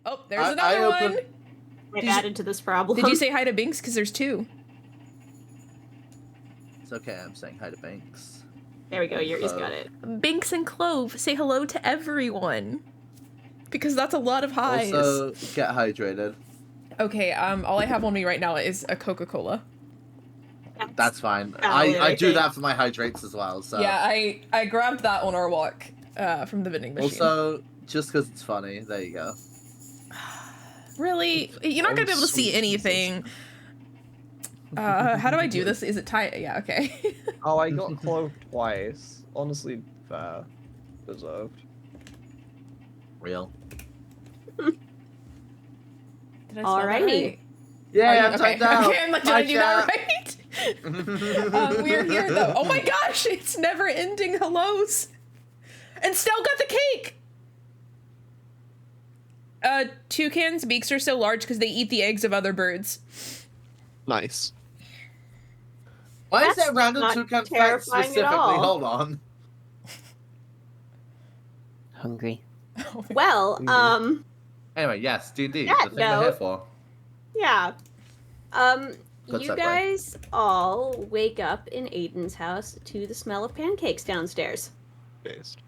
Oh, there's another one. I've added to this problem. Did you say hi to Binks? Because there's 2. It's okay, I'm saying hi to Banks. There we go, Yuri's got it. Binks and Clove, say hello to everyone. Because that's a lot of highs. Also, get hydrated. Okay, all I have on me right now is a Coca-Cola. That's fine. Valid, I do think. that for my hydrates as well, so... Yeah, I grabbed that on our walk from the vending machine. Also, just because it's funny, there you go. Really? You're not going to be able to see anything. How do I do this? Is it tight? Yeah, okay. Oh, I got cloved twice. Honestly, fair. Deserved. Real. Did I spell that Alrighty. right? Yeah, I'm okay. typed out. Okay, I'm like, did I do that right? We're here, though. Oh my gosh, it's never-ending hellos. And Stell got the cake! Toucans' beaks are so large because they eat the eggs of other birds. Nice. Why is That's that random not toucan fact terrifying at specifically? all. Hold on. Hungry. Oh my Well, Anyway, yes, D&D, Yeah, the thing we're here no. for. yeah. Good You segue. guys all wake up in Aiden's house to the smell of pancakes downstairs. Based.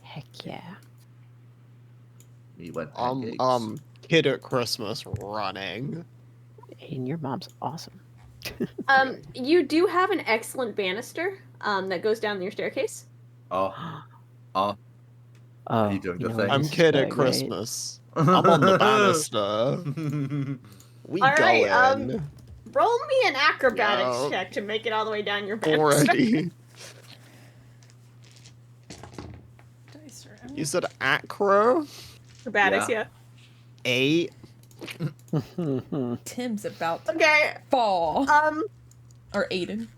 Heck yeah. We went pancakes. Kid at Christmas running. Aiden, your mom's awesome. You do have an excellent banister that goes down your staircase. Oh. Oh, you doing the know thing? what, I'm this is Kid at bad, right? Christmas. I'm on the banister. We All right, going. Roll me an acrobatics Yeah. check to make it all the way down your banister. Already. Dice are You said acro? Acrobatics, yeah. 8. Tim's about to Okay. fall. Or Aiden.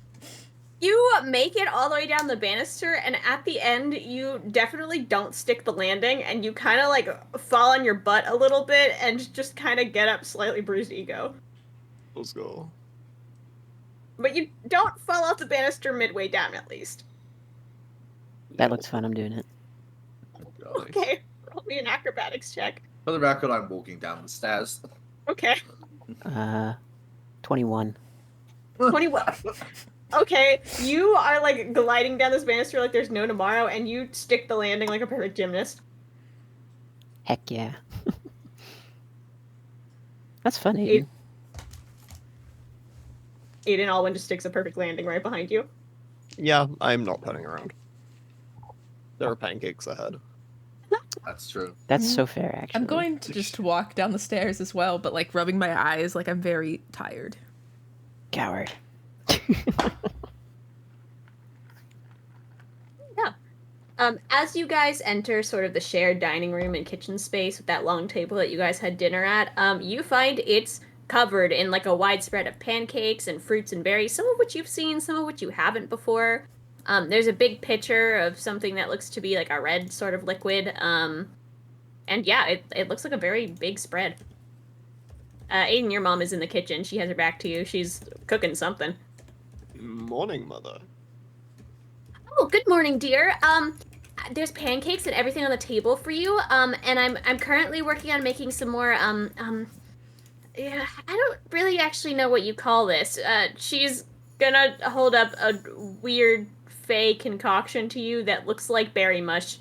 You make it all the way down the banister, and at the end, you definitely don't stick the landing, and you kind of like fall on your butt a little bit and just kind of get up slightly bruised ego. Let's go. But you don't fall off the banister midway down, at least. That looks fun. I'm doing it. Okay, roll me an acrobatics check. For the record, I'm walking down the stairs. Okay, 21. 21. Okay, you are like gliding down this banister like there's no tomorrow, and you stick the landing like a perfect gymnast. Heck yeah. That's fun, Aiden. Aiden. Aiden Alwyn just sticks a perfect landing right behind you. Yeah, I'm not turning around. There are pancakes ahead. That's true. That's so fair, actually. I'm going to just walk down the stairs as well, but like rubbing my eyes like I'm very tired. Coward. As you guys enter sort of the shared dining room and kitchen space with that long table that you guys had dinner at, you find it's covered in like a wide spread of pancakes and fruits and berries, some of which you've seen, some of which you haven't before. There's a big pitcher of something that looks to be like a red sort of liquid. And yeah, it looks like a very big spread. Aiden, your mom is in the kitchen. She has her back to you. She's cooking something. Morning, mother. Oh, good morning, dear. There's pancakes and everything on the table for you. And I'm currently working on making some more, yeah, I don't really actually know what you call this. She's gonna hold up a weird fey concoction to you that looks like berry mush.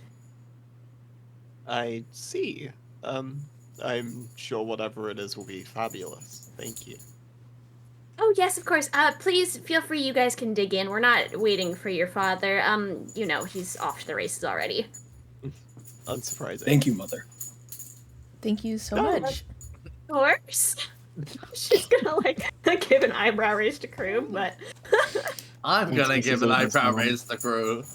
I see. I'm sure whatever it is will be fabulous. Thank you. Oh, yes, of course. Please feel free. You guys can dig in. We're not waiting for your father. You know, he's off to the races already. Unsurprising. Thank you, Mother. Thank you so Oh, much. Of course. She's gonna, like, give an eyebrow raise to Kruu, but... I'm Thanks, gonna give Mrs. an Aiden's eyebrow mom. raise to Kruu.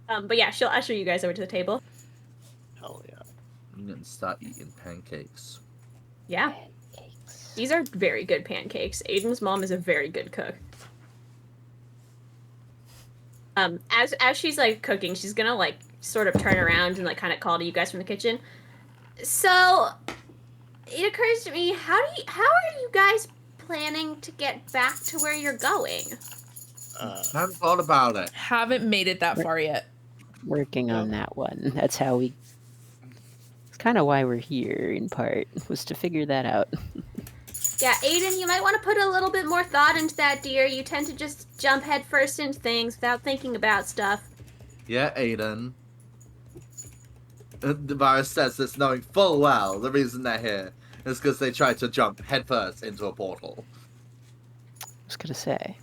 But yeah, she'll usher you guys over to the table. Hell yeah. I'm gonna start eating pancakes. Yeah. Pancakes. These are very good pancakes. Aiden's mom is a very good cook. As she's like cooking, she's gonna like sort of turn around and like kind of call to you guys from the kitchen. So it occurs to me, how are you guys planning to get back to where you're going? I haven't thought about it. Haven't made it that far yet. Working Yep. on that one. That's how we. It's kind of why we're here, in part, was to figure that out. Yeah, Aiden, you might want to put a little bit more thought into that, dear. You tend to just jump headfirst into things without thinking about stuff. Yeah, Aiden. The Varas says this knowing full well the reason they're here is because they tried to jump headfirst into a portal. I was gonna say.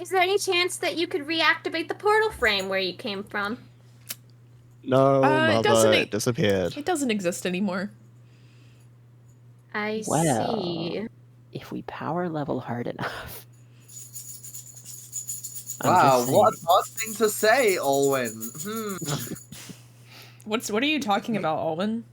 Is there any chance that you could reactivate the portal frame where you came from? No, It doesn't. mother, it disappeared. It doesn't exist anymore. I Well, see. if we power level hard enough. Wow, what an odd thing to say, Alwyn. What are you talking about, Alwyn?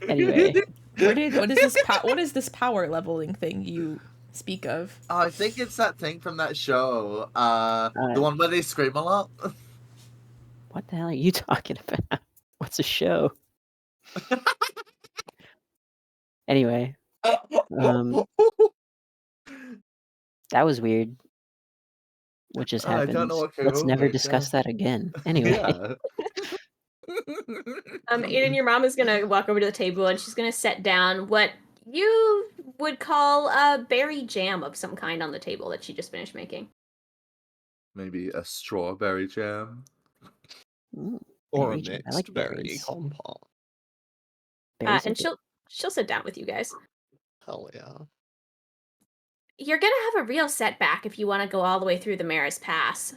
Anyway, What is this power leveling thing you speak of? I think it's that thing from that show. The one where they scream a lot. what the hell are you talking about? What's a show? Anyway, that was weird. What just I happened? don't know what came Let's over never me, discuss yeah. that again. Anyway. Yeah. Aiden, your mom is gonna walk over to the table and she's gonna set down what you would call a berry jam of some kind on the table that she just finished making. Maybe a strawberry jam. Ooh, Or a berry jam. I mixed like berry berries. compote. Berries are And good. she'll sit down with you guys. Hell yeah. You're gonna have a real setback if you want to go all the way through the Maris Pass.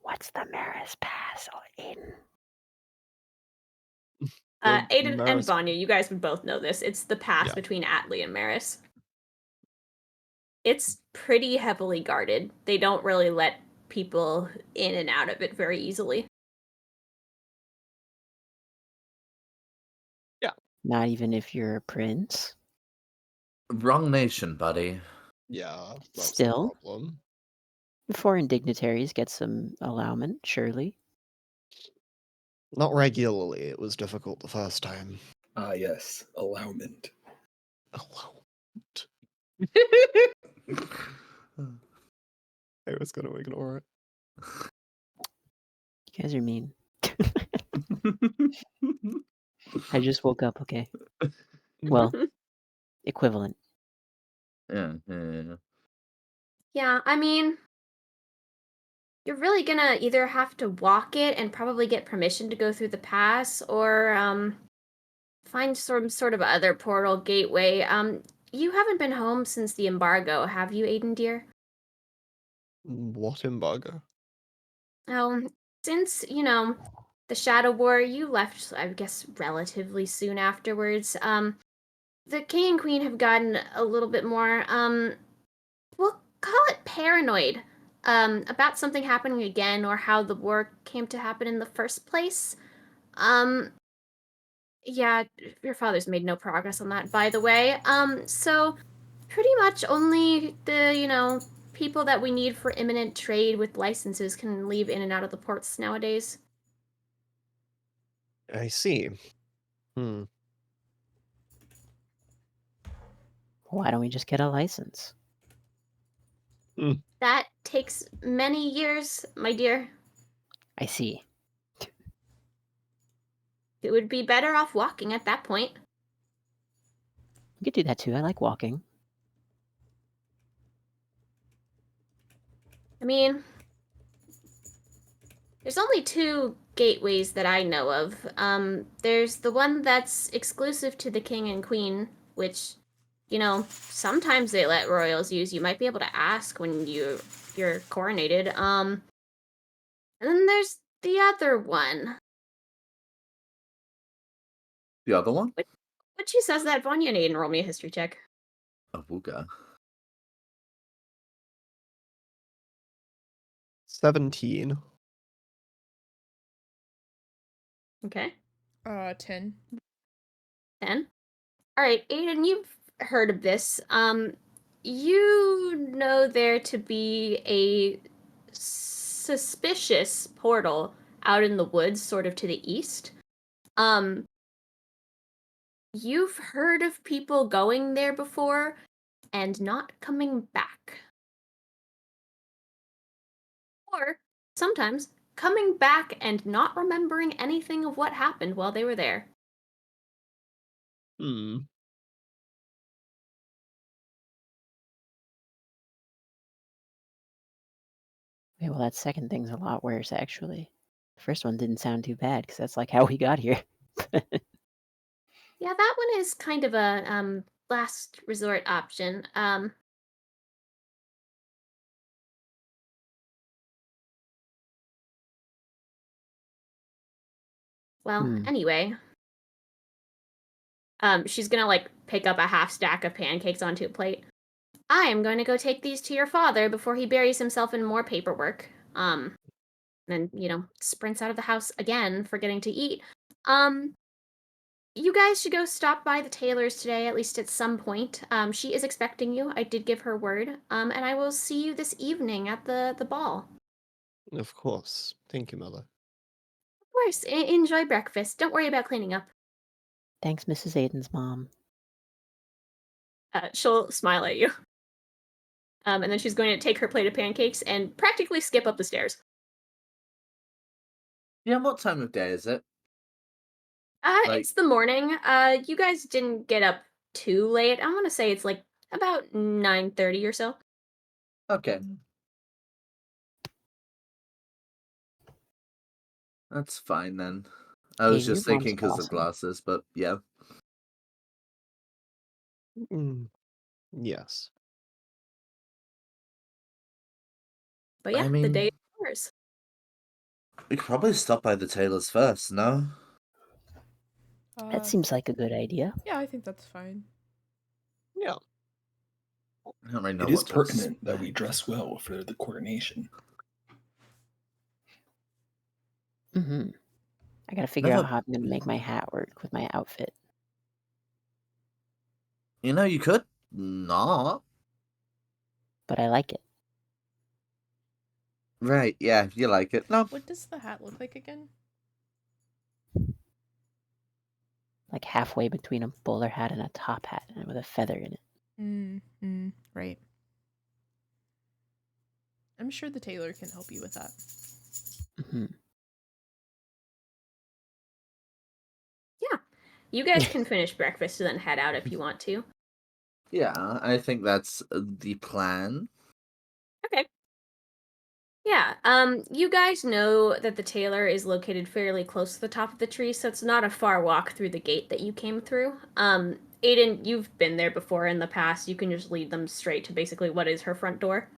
What's the Maris Pass, Aiden? Aiden and Maris- Vanya, you guys would both know this. It's the pass Yeah. between Atli and Maris. It's pretty heavily guarded. They don't really let people in and out of it very easily. Not even if you're a prince? Wrong nation, buddy. Yeah, that's Still? the problem. Foreign dignitaries get some allowment, surely. Not regularly. It was difficult the first time. Ah, yes, allowment. Allowment. I was gonna ignore it. You guys are mean. I just woke up, okay? Well, equivalent. Yeah. Yeah, I mean, you're really gonna either have to walk it and probably get permission to go through the pass, or find some sort of other portal gateway. You haven't been home since the embargo, have you, Aiden dear? What embargo? Oh, since, the Shadow War, you left, I guess, relatively soon afterwards. The king and queen have gotten a little bit more, we'll call it paranoid, about something happening again or how the war came to happen in the first place. Yeah, your father's made no progress on that, by the way. So pretty much only the, people that we need for imminent trade with licenses can leave in and out of the ports nowadays. I see. Why don't we just get a license? That takes many years, my dear. I see. It would be better off walking at that point. You could do that too. I like walking. I mean, there's only two gateways that I know of. There's the one that's exclusive to the king and queen, which, sometimes they let royals use. You might be able to ask when you're coronated. And then there's the other one. The other one? What she says that, Vanya and Aiden roll me a history check. A Wooga. 17. Okay. 10. 10. All right, Aiden, you've heard of this. You know there to be a suspicious portal out in the woods, sort of to the east. you've heard of people going there before and not coming back. Or sometimes coming back and not remembering anything of what happened while they were there. Hmm. Okay, well, that second thing's a lot worse, actually. The first one didn't sound too bad, because that's like how we got here. Yeah, that one is kind of a last resort option. Well, Hmm. anyway, she's gonna like pick up a half stack of pancakes onto a plate. I am going to go take these to your father before he buries himself in more paperwork. And sprints out of the house again, forgetting to eat. Um, you guys should go stop by the tailor's today, at least at some point. She is expecting you. I did give her word. And I will see you this evening at the ball. Of course. Thank you, Mother. Of course, enjoy breakfast. Don't worry about cleaning up. Thanks, Mrs. Aiden's mom. She'll smile at you. And then she's going to take her plate of pancakes and practically skip up the stairs. Yeah, what time of day is it? It's the morning. You guys didn't get up too late. I want to say it's like about 9:30 or so. Okay. That's fine then. I was Aiden, your just mom's thinking because of awesome. glasses, but yeah. Yes. But yeah, I the mean, day is yours. we could probably stop by the tailor's first, no? That seems like a good idea. Yeah, I think that's fine. Yeah. I don't really know It is what to pertinent that we expect. dress well for the coronation. Mm-hmm. I gotta figure out how I'm gonna make my hat work with my outfit. You could not. But I like it. Right, yeah, you like it. No. What does the hat look like again? Like halfway between a bowler hat and a top hat, and with a feather in it. Right. I'm sure the tailor can help you with that. Mm-hmm. Yeah. You guys can finish breakfast and then head out if you want to. Yeah, I think that's the plan. Okay. Yeah, you guys know that the tailor is located fairly close to the top of the tree, so it's not a far walk through the gate that you came through. Aiden, you've been there before in the past. You can just lead them straight to basically what is her front door.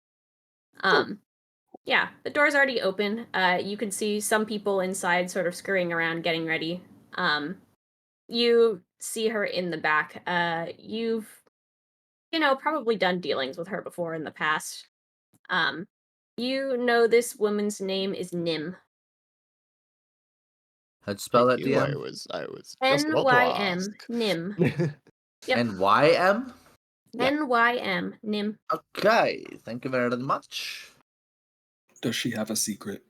Yeah, the door's already open. You can see some people inside sort of scurrying around getting ready. You see her in the back. You've probably done dealings with her before in the past. You know this woman's name is Nym. How'd you spell Thank that, you. I DM? was just about to N-Y-M, ask. Nym. Yep. N-Y-M? Yeah. N-Y-M, Nym. Okay, thank you very much. Does she have a secret?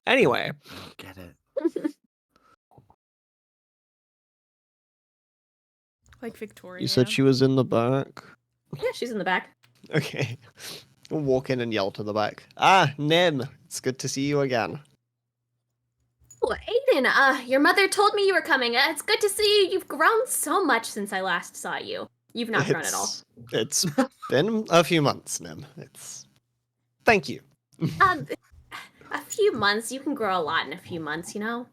Anyway, I don't get it. Like Victoria. you said she was in the back. Yeah, she's in the back. Okay. I'll walk in and yell to the back. Ah, Nim, it's good to see you again. Oh, Aiden, your mother told me you were coming. It's good to see you. You've grown so much since I last saw you. You've not grown at all. It's been a few months, Nim. Thank you. A few months. You can grow a lot in a few months, you know?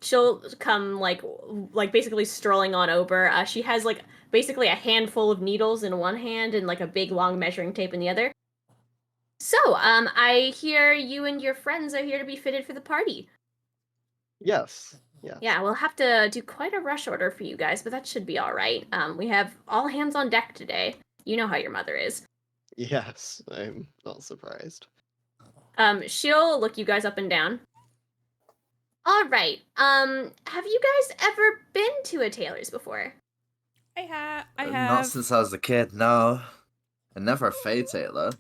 She'll come like basically strolling on over. She has like basically a handful of needles in one hand and like a big long measuring tape in the other. So, I hear you and your friends are here to be fitted for the party. Yes. Yeah. Yeah, we'll have to do quite a rush order for you guys, but that should be all right. We have all hands on deck today. You know how your mother is. Yes, I'm not surprised. She'll look you guys up and down. All right. Have you guys ever been to a tailor's before? I have. Not since I was a kid, no. And never a Fae Tailor.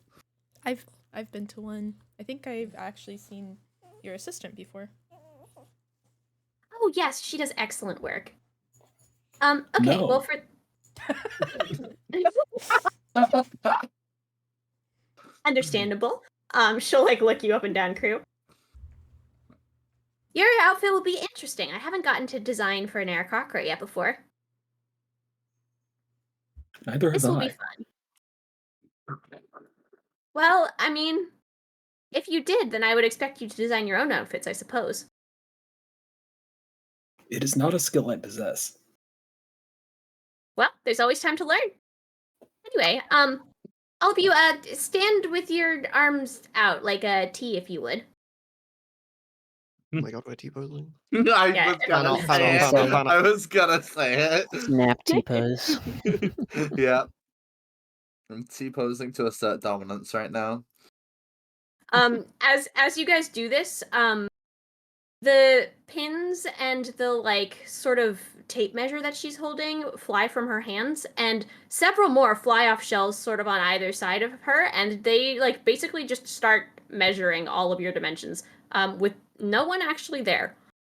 I've been to one. I think I've actually seen your assistant before. Oh yes, she does excellent work. Okay, No. well for understandable. She'll like look you up and down, Kruu. Your outfit will be interesting. I haven't gotten to design for an aarakocra yet before. Neither have This will be I. fun. Well, I mean, if you did, then I would expect you to design your own outfits, I suppose. It is not a skill I possess. Well, there's always time to learn. Anyway, all of you, stand with your arms out like a T, if you would. Oh my god, we're T-posing. I Yeah, was gonna Pan say out, it. pan out. I was gonna say it. Snap T-pose. Yeah. I'm T-posing to assert dominance right now. As you guys do this, the pins and the like sort of tape measure that she's holding fly from her hands, and several more fly off shelves sort of on either side of her, and they like basically just start measuring all of your dimensions, with no one actually there.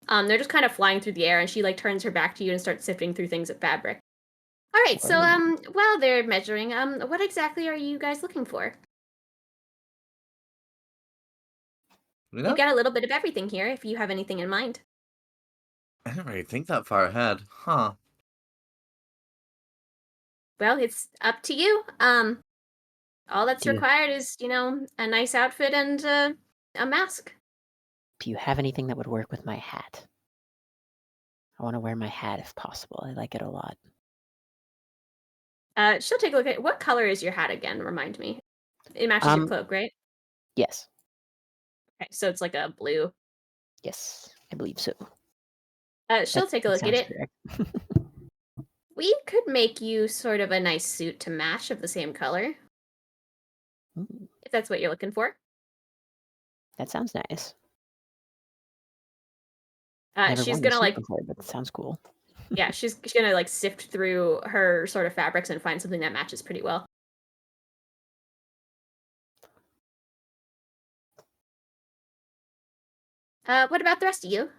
They're just kind of flying through the air, and she like turns her back to you and starts sifting through things of fabric. All right, so while they're measuring, what exactly are you guys looking for? You know, We've got a little bit of everything here, if you have anything in mind. I didn't really think that far ahead, huh? Well, it's up to you. All that's Do you- required is, a nice outfit and a mask. Do you have anything that would work with my hat? I want to wear my hat if possible. I like it a lot. She'll take a look at what color is your hat again? Remind me. It matches your cloak, right? Yes. Okay, so it's like a blue. Yes, I believe so. She'll take a That look at sounds it. correct. We could make you sort of a nice suit to match of the same color, Ooh, if that's what you're looking for. that sounds nice. Never She's worn a gonna suit before, but it sounds cool. yeah, she's gonna like sift through her sort of fabrics and find something that matches pretty well. What about the rest of you?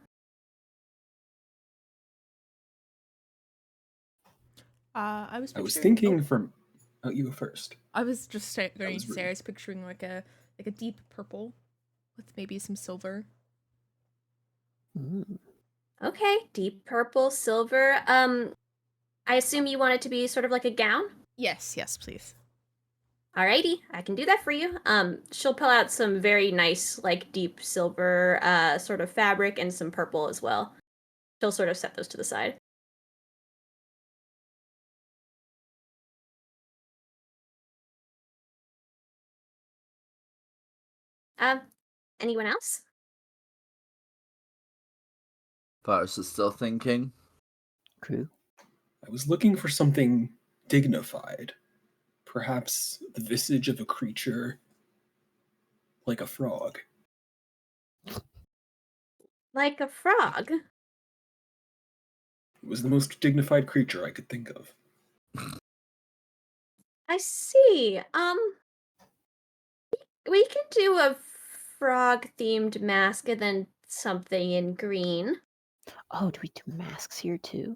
I was I was picturing- thinking from. Oh, you go first. I was just going was to say rude. I was picturing like a deep purple with maybe some silver. Mm. Okay, deep purple, silver. I assume you want it to be sort of like a gown? Yes, please. Alrighty, I can do that for you. She'll pull out some very nice, like deep silver, sort of fabric and some purple as well. She'll sort of set those to the side. Anyone else? Varus is still thinking. Kruu? I was looking for something dignified. Perhaps the visage of a creature like a frog. Like a frog? It was the most dignified creature I could think of. I see. We could do a frog-themed mask and then something in green. Oh, do we do masks here too?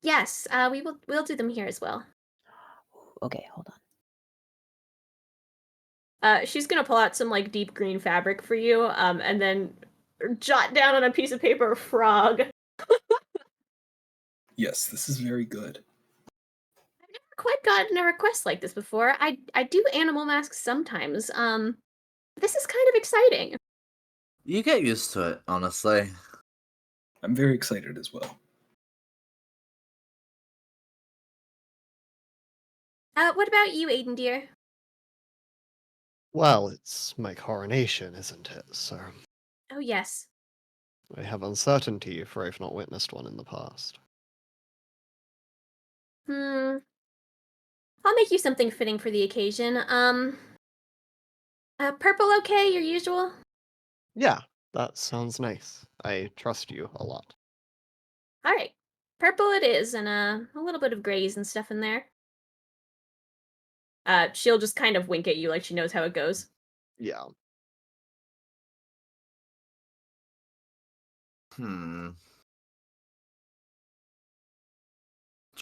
Yes, we'll do them here as well. Ooh, okay, hold on. She's gonna pull out some like deep green fabric for you, and then jot down on a piece of paper frog. Yes, this is very good. I've never quite gotten a request like this before. I do animal masks sometimes. This is kind of exciting. You get used to it, honestly. I'm very excited as well. What about you, Aiden dear? Well, it's my coronation, isn't it, sir? Oh yes. I have uncertainty, for I've not witnessed one in the past. I'll make you something fitting for the occasion. Purple okay, your usual? Yeah, that sounds nice. I trust you a lot. Alright. Purple it is, and a little bit of grays and stuff in there. She'll just kind of wink at you like she knows how it goes. Yeah. Do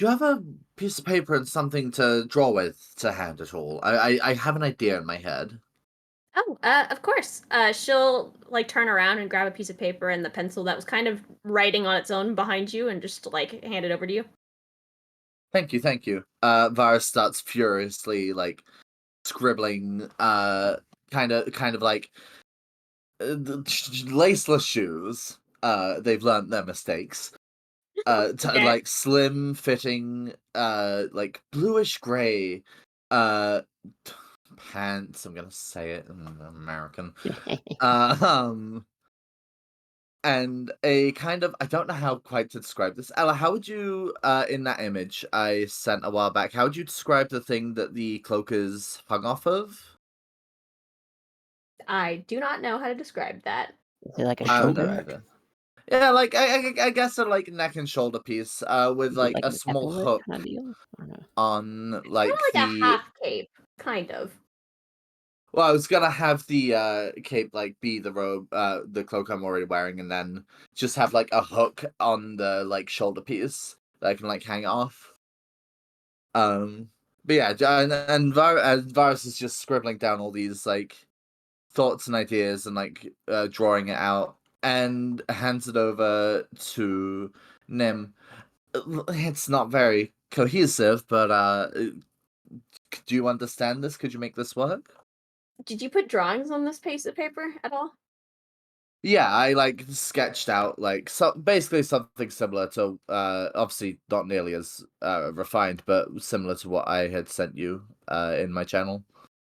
you have a piece of paper and something to draw with to hand at all? I have an idea in my head. Oh, of course. She'll like turn around and grab a piece of paper and the pencil that was kind of writing on its own behind you, and just like hand it over to you. Thank you, thank you. Varas starts furiously like scribbling. Kind of like laceless shoes. They've learned their mistakes. Okay. Like slim fitting, like bluish gray, uh, pants. I'm gonna say it in American. And a kind of, I don't know how quite to describe this. Ella, how would you, in that image I sent a while back, how would you describe the thing that the cloak is hung off of? I do not know how to describe that. Is it like a I don't know shoulder? either. Yeah, like I guess a like neck and shoulder piece, with Is it like like a an small epaulet hook kind of deal? I don't know. on Kind like of like a the. half cape, kind of. Well, I was gonna have the cape like be the robe, the cloak I'm already wearing, and then just have like a hook on the like shoulder piece that I can like hang off. But yeah, Varus is just scribbling down all these like thoughts and ideas and like drawing it out and hands it over to Nim. It's not very cohesive, but do you understand this? Could you make this work? Did you put drawings on this piece of paper at all? Yeah, I like sketched out like basically something similar to obviously not nearly as refined, but similar to what I had sent you in my channel.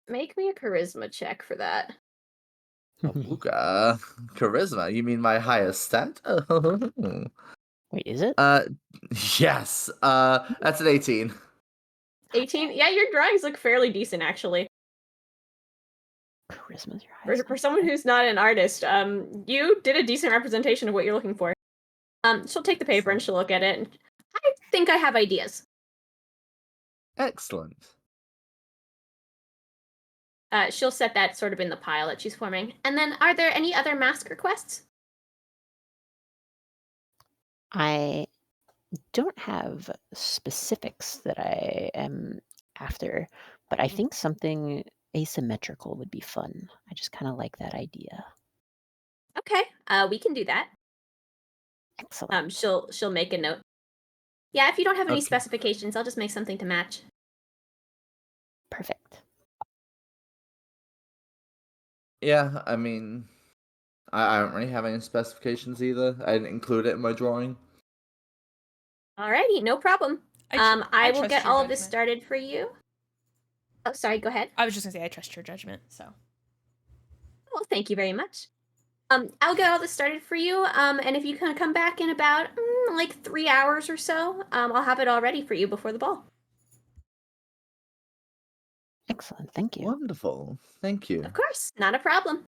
Make me a charisma check for that. Ooga, charisma. You mean my highest stat? Wait, is it? Yes. That's an 18. 18? Yeah, your drawings look fairly decent, actually. Charisma's your highest. For someone who's not an artist, you did a decent representation of what you're looking for. She'll take the paper and she'll look at it, and I think I have ideas. Excellent. She'll set that sort of in the pile that she's forming. And then, are there any other mask requests? I don't have specifics that I am after, but I think something asymmetrical would be fun. I just kind of like that idea. Okay, we can do that. Excellent. She'll make a note. Yeah, if you don't have any Okay. specifications, I'll just make something to match. Perfect. Yeah, I mean, I don't really have any specifications either. I didn't include it in my drawing. Alrighty, no problem. I will trust get your all of this judgment. started for you. Oh, sorry, go ahead. I was just gonna say I trust your judgment. So Well, thank you very much. I'll get all this started for you. And if you can come back in about like 3 hours or so, I'll have it all ready for you before the ball. Excellent. Thank you. Wonderful. Thank you. Of course, not a problem.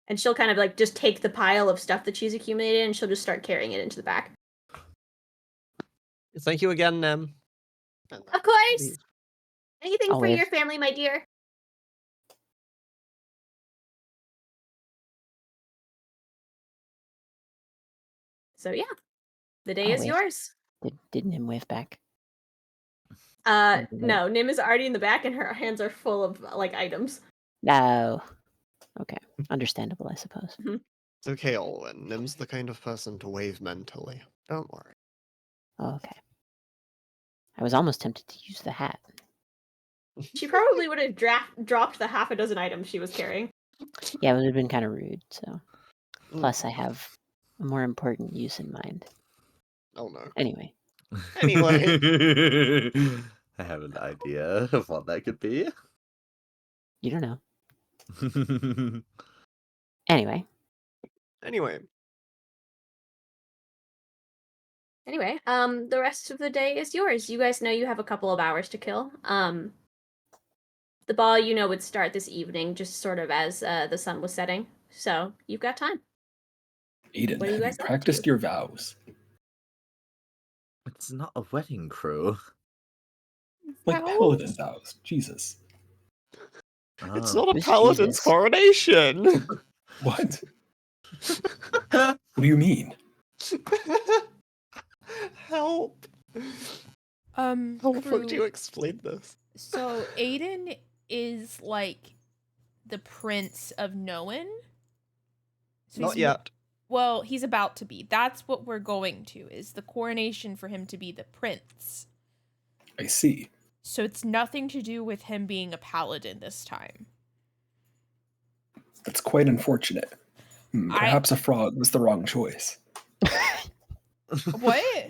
And she'll kind of like just take the pile of stuff that she's accumulated and she'll just start carrying it into the back. Thank you again, Nem. Of course. Anything for Always. your family, my dear. So yeah, the day is Always. yours. Did Nim wave back? No, Nim is already in the back and her hands are full of like items. No. Okay. Understandable, I suppose. It's okay, Alwyn. Nim's the kind of person to wave mentally. Don't worry. Oh, okay. I was almost tempted to use the hat. She probably would have dropped the half a dozen items she was carrying. Yeah, it would have been kind of rude, so. Mm. Plus, I have a more important use in mind. Oh no. Anyway. Anyway. I have an idea of what that could be. You don't know. Anyway. Anyway, the rest of the day is yours. You guys know you have a couple of hours to kill. The ball, would start this evening, just sort of as the sun was setting. So you've got time. Aiden, What are you have guys you up practiced to? your vows? It's not a wedding crew. Like paladin vows. Jesus. It's Oh. not a Who's paladin's Jesus? coronation. What? What do you mean? Help! How would Kruu, you explain this? so Aiden is like the prince of Nowen. So Not he's yet. Well, he's about to be. That's what we're going to, is the coronation for him to be the prince. I see. So it's nothing to do with him being a paladin this time. That's quite unfortunate. Perhaps a frog was the wrong choice. What?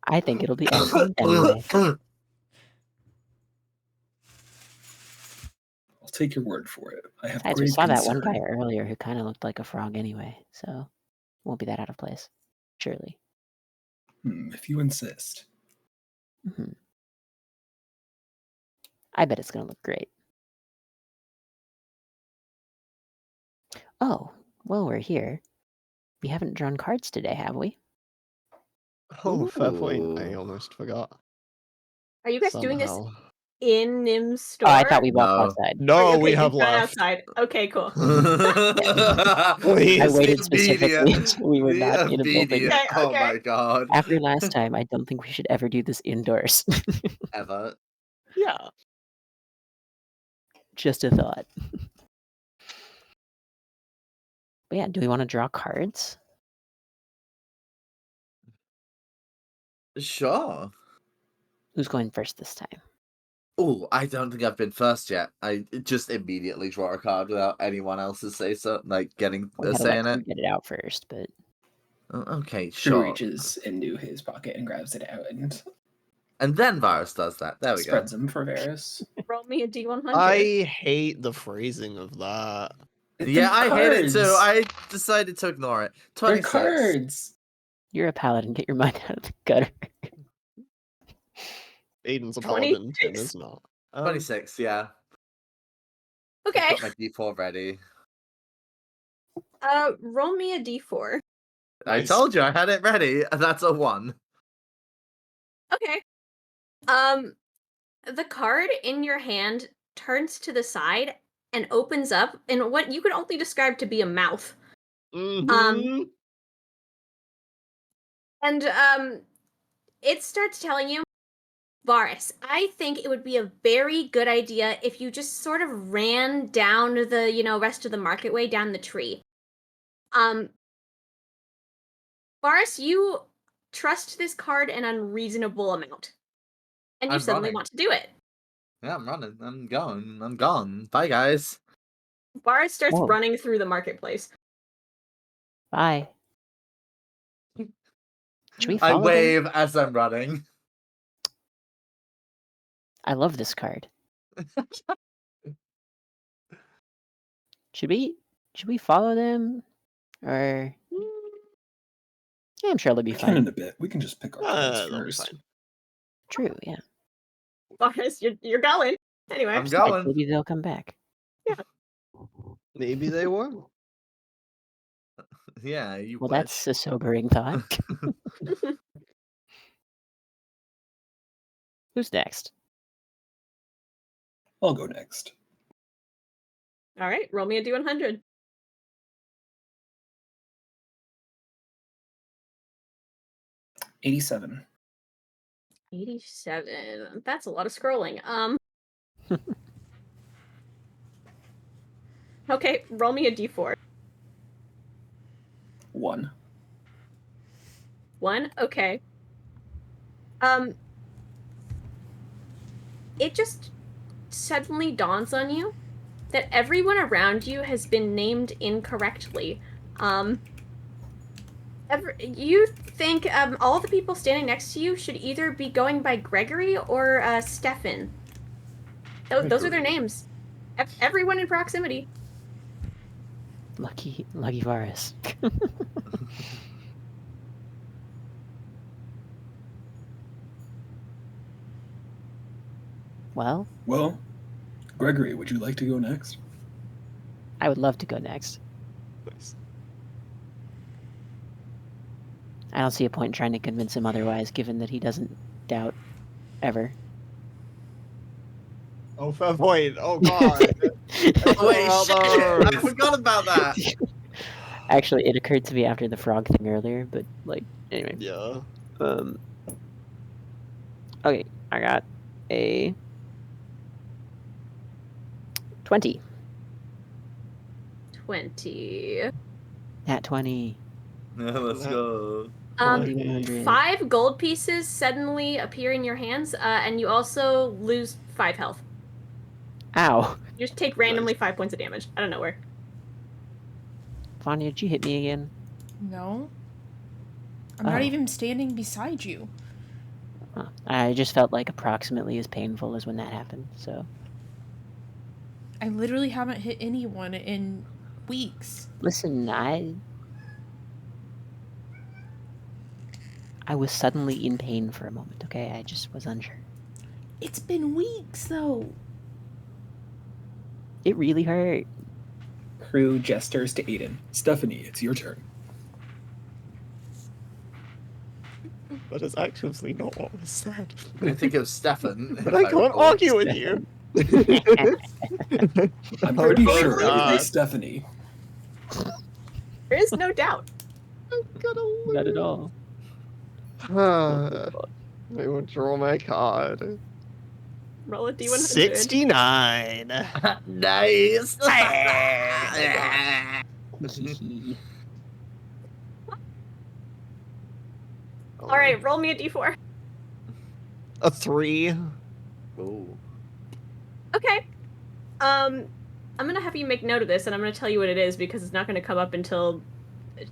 I think it'll be excellent anyway. I'll take your word for it. I have I great just saw that concern. one guy earlier who kind of looked like a frog anyway, so won't be that out of place. Surely. If you insist. Hmm. I bet it's going to look great. Oh, well, we're here. We haven't drawn cards today, have we? Oh, fair point. I Ooh. almost forgot. Are you guys doing this Somehow. in Nim's store? Oh, I thought we walked No. outside. No, Okay, we have you've gone left. outside. Okay, cool. I Please. waited specifically until we were not in a building. Obedient. Oh Okay. my god. After last time, I don't think we should ever do this indoors. Ever. Yeah. Just a thought. But yeah, do we want to draw cards? Sure. Who's going first this time? Oh, I don't think I've been first yet. I just immediately draw a card without anyone else's say so, like getting We a gotta say let in Kruu it. get it out first, but Okay, Kruu sure. reaches into his pocket and grabs it out and And then Varus does that. There we go. spreads them for Varus. Roll me a D100. I hate the phrasing of that. Yeah, I hate it too. Cards. I decided to ignore it. They're 26. cards. you're a paladin. Get your mind out of the gutter. Aiden's a paladin, Tim 26. is not. 26, yeah. Okay. Got my D4 ready. Roll me a D4. I Nice. told you I had it ready. That's a 1. Okay. The card in your hand turns to the side and opens up in what you could only describe to be a mouth. Mhm. And it starts telling you, Varus, I think it would be a very good idea if you just sort of ran down the, rest of the market way down the tree. Varus, you trust this card an unreasonable amount. And you I'm suddenly running. want to do it. Yeah, I'm running. I'm going. I'm gone. Bye, guys. Varus starts Whoa. running through the marketplace. Bye. Should we I follow them? wave as I'm running. I love this card. Should we follow them? Or yeah, I'm sure they'll be We can in fine. a bit. We can just pick our cards They'll be first. fine. True, yeah. Varus, you're going. Anyway. I'm Besides, going. maybe they'll come back. Maybe they won't. Yeah, you Well, wish. that's a sobering thought. Who's next? I'll go next. All right, roll me a D100. $87. 87. That's a lot of scrolling. Okay, roll me a D4. 1. 1. Okay. It just suddenly dawns on you that everyone around you has been named incorrectly. You think all the people standing next to you should either be going by Gregory or Stefan. Those are their names. Everyone in proximity. Lucky Varus. Well, Well, Gregory, would you like to go next? I would love to go next. Nice. I don't see a point in trying to convince him otherwise, given that he doesn't doubt ever. Oh, fair point. Oh, God. Oh, wait, Well, shit. I those. forgot about that. Actually, it occurred to me after the frog thing earlier, but like anyway. Yeah. Okay, I got a 20. 20. At 20. Let's go. 100. 5 gold pieces suddenly appear in your hands, and you also lose 5 health. Ow. You just take randomly 5 points of damage. I don't know where. Vanya, did you hit me again? No. I'm not Oh. even standing beside you. Huh. I just felt like approximately as painful as when that happened, so. I literally haven't hit anyone in weeks. Listen, I was suddenly in pain for a moment, okay? I just was unsure. It's been weeks, though. It really hurt. Kruu gestures to Aiden. Stephanie, it's your turn. That is actually not what was said. I think it was Stefan. But I can't argue with you. I'm pretty Oh, sure it would God. be Stephanie. There is no doubt. Not at all. I will draw my card. Roll a D100. 69. Nice. All right, roll me a D4. A 3. Ooh. Okay. I'm gonna have you make note of this, and I'm gonna tell you what it is because it's not gonna come up until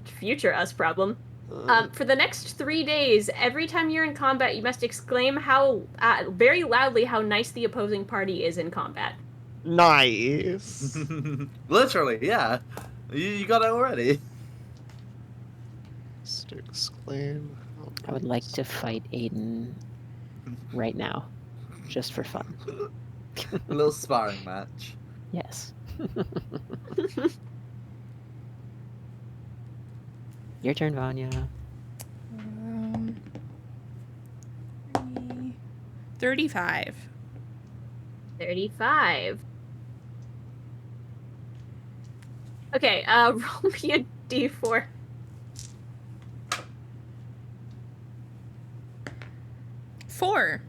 future us problem. For the next 3 days, every time you're in combat, you must exclaim how very loudly how nice the opposing party is in combat. Nice. Literally, yeah. You got it already. Just exclaim. how I would like nice. to fight Aiden right now, just for fun. A little sparring match. Yes. Your turn, Vanya. 35. 35. Okay, roll me a D4. Four.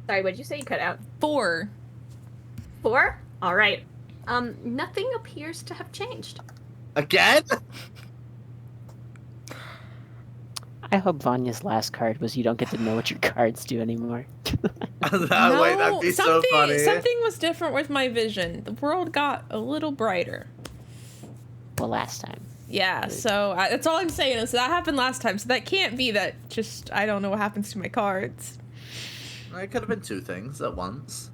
Sorry, what'd you say? You cut out. 4. 4? All right. Nothing appears to have changed. Again? I hope Vanya's last card was you don't get to know what your cards do anymore. Wait, that'd be so funny. Something was different with my vision. The world got a little brighter. Well, last time. Yeah, so that's all I'm saying is that happened last time, so that can't be that just, I don't know what happens to my cards. It could have been 2 things at once.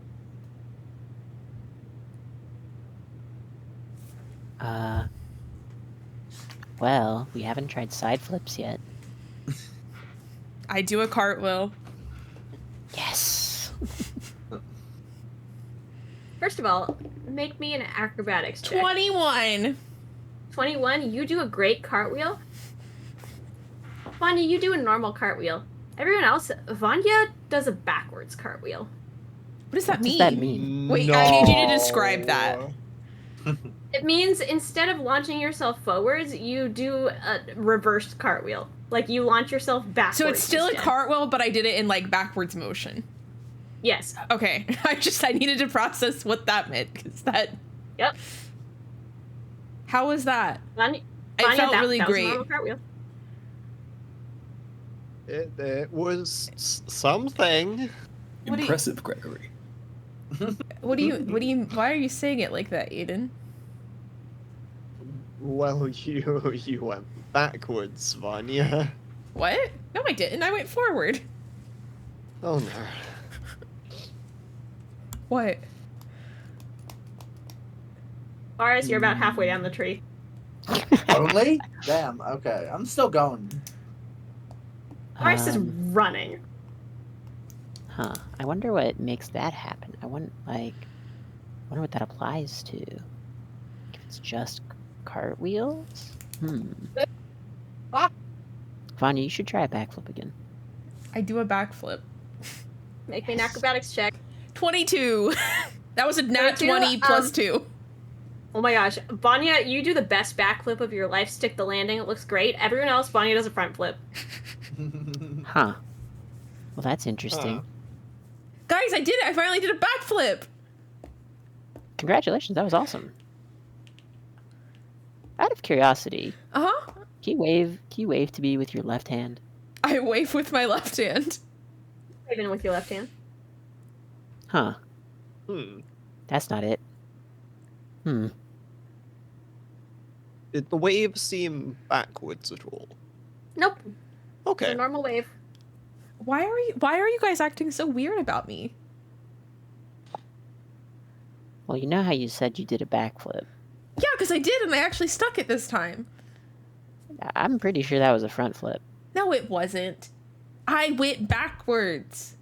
Well, we haven't tried side flips yet. I do a cartwheel. Yes! First of all, make me an acrobatics check. 21. 21, you do a great cartwheel. Vanya, you do a normal cartwheel. Everyone else, Vanya does a backwards cartwheel. What does that What mean? does that mean? Wait, I need you to describe that. It means instead of launching yourself forwards, you do a reversed cartwheel. Like you launch yourself backwards. So it's still instead. a cartwheel, but I did it in like backwards motion. Yes. Okay, I needed to process what that meant, because that... Yep. How was that? Vanya, It felt that really was a great. normal cartwheel. It was something. What do you- Impressive, Gregory. Why are you saying it like that, Aiden? Well, you went backwards, Vanya. What? No, I didn't. I went forward. Oh no. What? Varas, you're about halfway down the tree. Only? Damn, okay. I'm still going. Varas is running. Huh. I wonder what makes that happen. I wonder what that applies to. If it's just cartwheels? Vanya, you should try a backflip again. I do a backflip. Make me an acrobatics check. 22. That was a nat 22, 20 plus 2. Oh my gosh. Vanya, you do the best backflip of your life. Stick the landing. It looks great. Everyone else, Vanya does a front flip. Huh. Well, that's interesting. Huh. Guys, I did it! I finally did a backflip! Congratulations, that was awesome. Out of curiosity, Uh-huh. can you wave to me with your left hand? I wave with my left hand. Even with your left hand. Huh. That's not it. Did the wave seem backwards at all? Nope. It's Okay. a normal wave. Why are you guys acting so weird about me? Well, you know how you said you did a backflip. Yeah, because I did, and I actually stuck it this time. I'm pretty sure that was a front flip. No, it wasn't. I went backwards.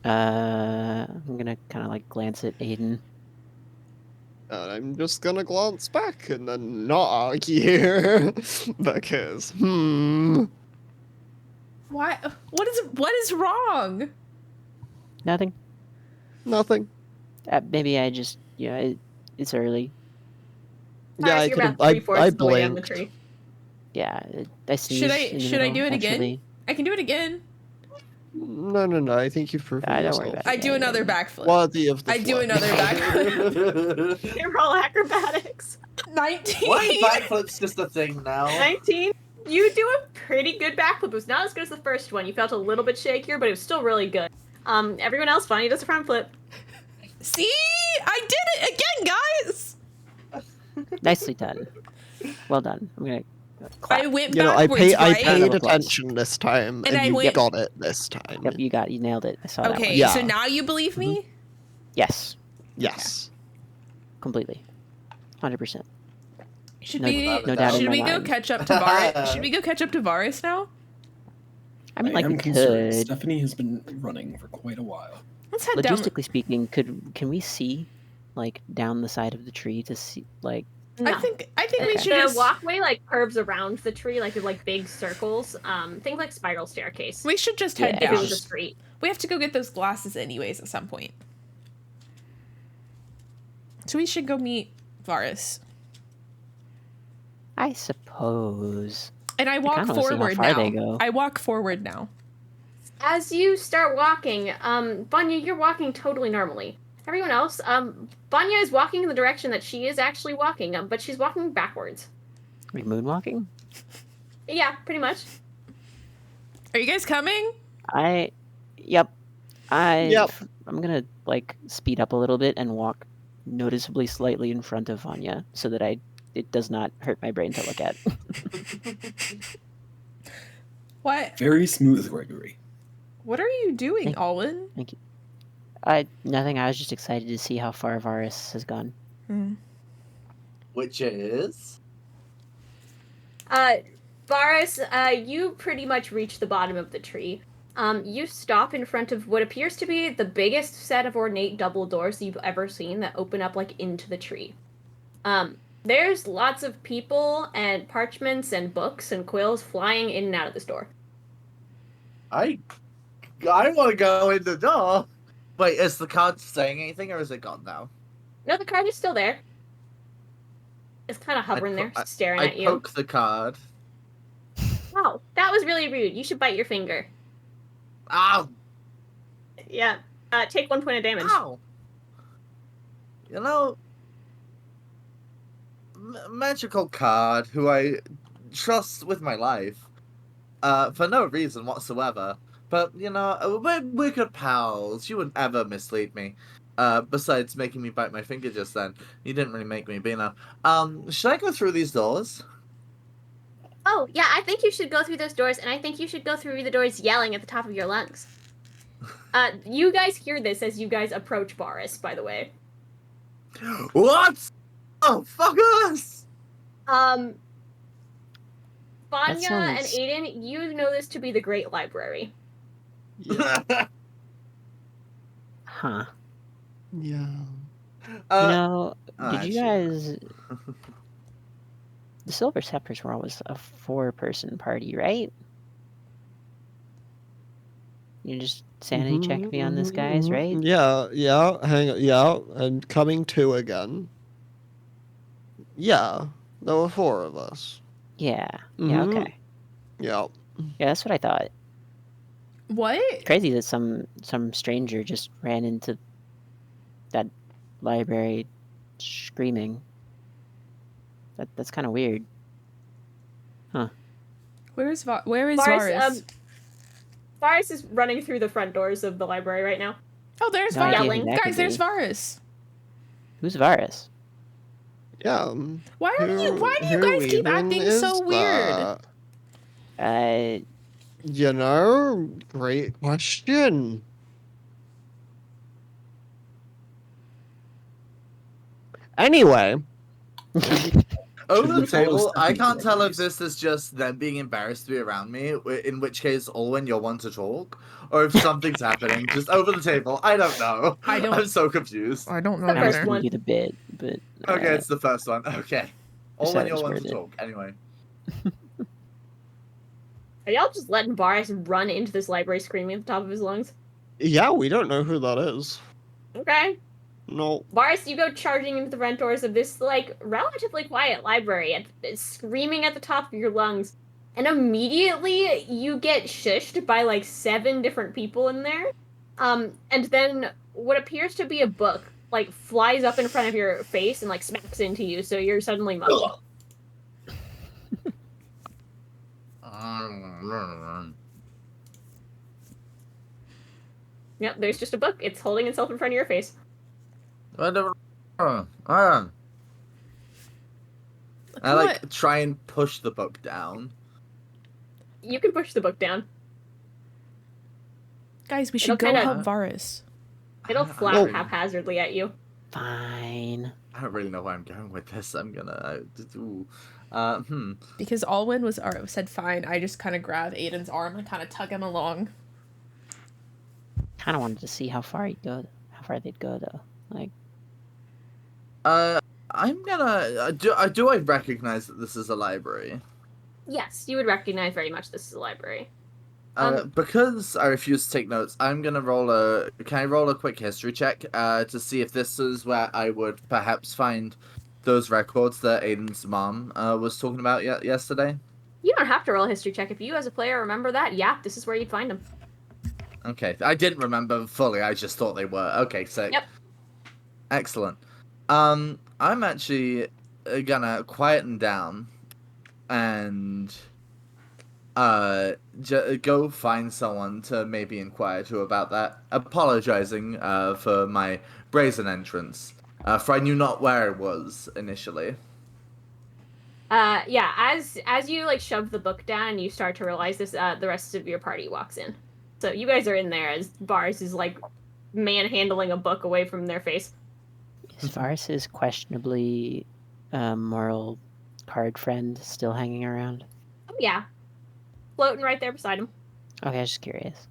I'm gonna kind of like glance at Aiden. I'm just gonna glance back and then not argue because Why? What is wrong? Nothing. nothing. Maybe I just, it's early. Yeah, I You're could about 3/4 I of the way down the blinked. tree. Yeah, I sneezed. in the Should I do middle, it again? actually. I can do it again. No. I think you've proven Don't worry yourself about it. I do another backflip. worthy of the I do flip. another backflip. You roll acrobatics. 19. Why backflip's just a thing now? 19. You do a pretty good backflip. It was not as good as the first one. You felt a little bit shakier, but it was still really good. Everyone else, Vanya does a front flip. See? I did it again, guys! Nicely done. Well done. I'm gonna clap. I went You know, I backwards, right? paid Round of applause. attention this time, And and I you went- got it this time. Yep, you nailed it. I saw that Okay, one. Yeah. so now you believe me? Yes, Yes. completely. 100%. Should No- we no doubt in should my we go mind. catch up to Varus? Should we go catch up to Varus now? I mean, like, we am concerned. could. Stephanie has been running for quite a while. Let's head down. Logistically speaking, can we see, like, down the side of the tree to see, like, No. I think we Okay. should The just walkway curves around the tree like big circles. Think like spiral staircase. we should just Yeah. head If it down. was a street. We have to go get those glasses anyways at some point. So we should go meet Varus. I suppose. And I walk kinda wanna see how forward far they now. go. I walk forward now. As you start walking, Vanya, you're walking totally normally. Everyone else, Vanya is walking in the direction that she is actually walking, but she's walking backwards. Are we moonwalking? Yeah, pretty much. Are you guys coming? Yep. Yep. I'm gonna, like, speed up a little bit and walk noticeably slightly in front of Vanya so that it does not hurt my brain to look at. What? Very smooth, Gregory. What are you doing, Thank- Alwyn? Nothing. I was just excited to see how far Varus has gone. Which is Varus, you pretty much reach the bottom of the tree. You stop in front of what appears to be the biggest set of ornate double doors you've ever seen that open up into the tree. There's lots of people and parchments and books and quills flying in and out of this door. I want to go in the door. Wait, is the card saying anything or is it gone now? No, the card is still there. It's kind of hovering there, staring I at you. poke the card. Wow, that was really rude. You should bite your finger. Ow! Yeah. Take 1 point of damage. Ow! You know, magical card who I trust with my life, for no reason whatsoever. But you know, we're good pals. You wouldn't ever mislead me. Besides making me bite my finger just then, you didn't really make me be enough. Should I go through these doors? Oh, yeah, I think you should go through those doors, and I think you should go through the doors yelling at the top of your lungs. You guys hear this as you guys approach Varus, by the way. What? Oh, fuck us! Vanya sounds- and Aiden, you know this to be the Great Library. Yeah. Huh. Yeah. Did you guys... The Silver Scepters were always a 4-person party, right? You just sanity check me on this, guys, right? Yeah, hang on, yeah, and coming to again. Yeah, there were 4 of us. Yeah. Yeah, Mhm. okay. Yeah. Yeah, that's what I thought. What? Crazy that some stranger just ran into that library screaming. That's kind of weird. Huh. Where is Varas, Varus? Varas is running through the front doors of the library right now. Oh, there's No idea Varus. who Yelling. that could Guys, there's be. Varus. Who's Varus? Yeah. Why do you who guys keep even acting is so weird? that? You know, great question. Anyway, Over Should the we follow table, Stephanie I to can't the tell if libraries? this is just them being embarrassed to be around me, in which case, Alwyn, you're one to talk, or if something's happening just over the table. I don't know. I don't- I'm so confused. I don't know The I'm just first either. gonna one. do the bit, but Okay, it's the first one. Okay. Just how Alwyn, it you're was one to worded. talk. Anyway. Are y'all just letting Varas run into this library screaming at the top of his lungs? yeah, we don't know who that is. Okay. No. Varas, you go charging into the front doors of this, like, relatively quiet library, screaming at the top of your lungs. And immediately you get shushed by, like, 7 different people in there. And then what appears to be a book, like, flies up in front of your face and, like, smacks into you, so you're suddenly mugged. Yep, there's just a book. It's holding itself in front of your face. I like try and push the book down. You can push the book down. Guys, we It'll should go kinda- help Varus. It'll flap Well- haphazardly at you. fine. I don't really know where I'm going with this. I'm gonna. Because Alwyn said fine. I just kind of grab Aiden's arm and kind of tug him along. Kind of wanted to see how far they'd go though. Like, I'm gonna. Do I recognize that this is a library? Yes, you would recognize very much this is a library. Because I refuse to take notes, I'm gonna roll a. Can I roll a quick history check to see if this is where I would perhaps find those records that Aiden's mom was talking about yesterday? You don't have to roll a history check. If you as a player remember that, yeah, this is where you'd find them. Okay, I didn't remember fully. I just thought they were. Okay, sick. Yep. Excellent. I'm actually gonna quieten down and go find someone to maybe inquire to about that. Apologizing for my brazen entrance, for I knew not where I was initially. Yeah, as you like shove the book down and you start to realize this, the rest of your party walks in. So you guys are in there as Varas is like manhandling a book away from their face. is Varus's questionably moral card friend still hanging around? Oh yeah, floating right there beside him. Okay, I was just curious.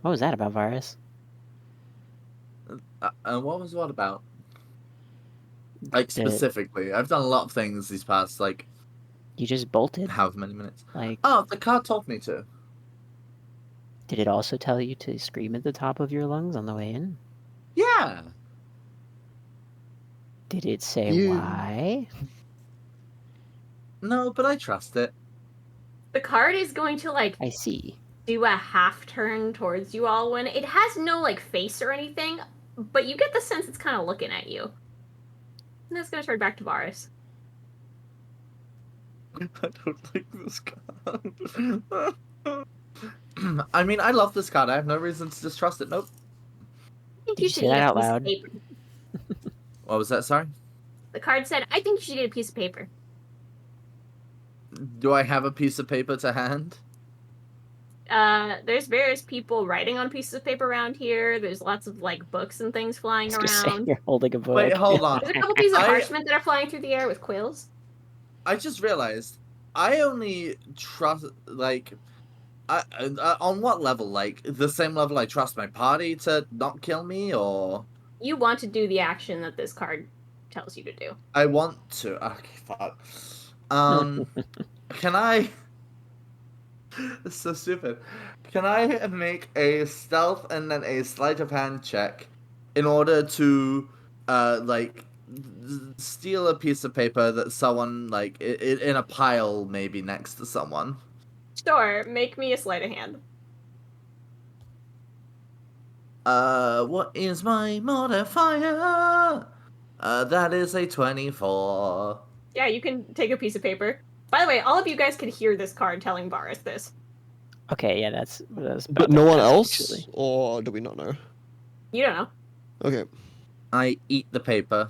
What was that about Varus? What was what about? Like The- specifically, I've done a lot of things these past like You just bolted. however many minutes. Like, Oh, the card told me to. did it also tell you to scream at the top of your lungs on the way in? Yeah. Did it say You- why? No, but I trust it. The card is going to like I see. do a half turn towards you all when it has no like face or anything, but you get the sense it's kind of looking at you. And it's gonna turn back to Varas. I don't like this card. I mean, I love this card. I have no reason to distrust it. Nope. I think Did you should say eat that a out piece of loud? paper. What was that? Sorry. The card said, "I think you should get a piece of paper." Do I have a piece of paper to hand? There's various people writing on pieces of paper around here. There's lots of like books and things flying I was gonna say, around. you're holding a book. Wait, hold on. There's a couple pieces of I- parchment that are flying through the air with quills. I just realized I only trust like. On what level? Like the same level I trust my party to not kill me, or You want to do the action that this card tells you to do. I want to. Okay, fuck. Can I? That's so stupid. Can I make a stealth and then a sleight of hand check in order to, steal a piece of paper that someone, in a pile maybe next to someone? Sure, make me a sleight of hand. What is my modifier? That is a 24. Yeah, you can take a piece of paper. By the way, all of you guys can hear this card telling Varas this. Okay, yeah, that's But about no to one happen, else? actually. Or do we not know? You don't know. Okay. I eat the paper.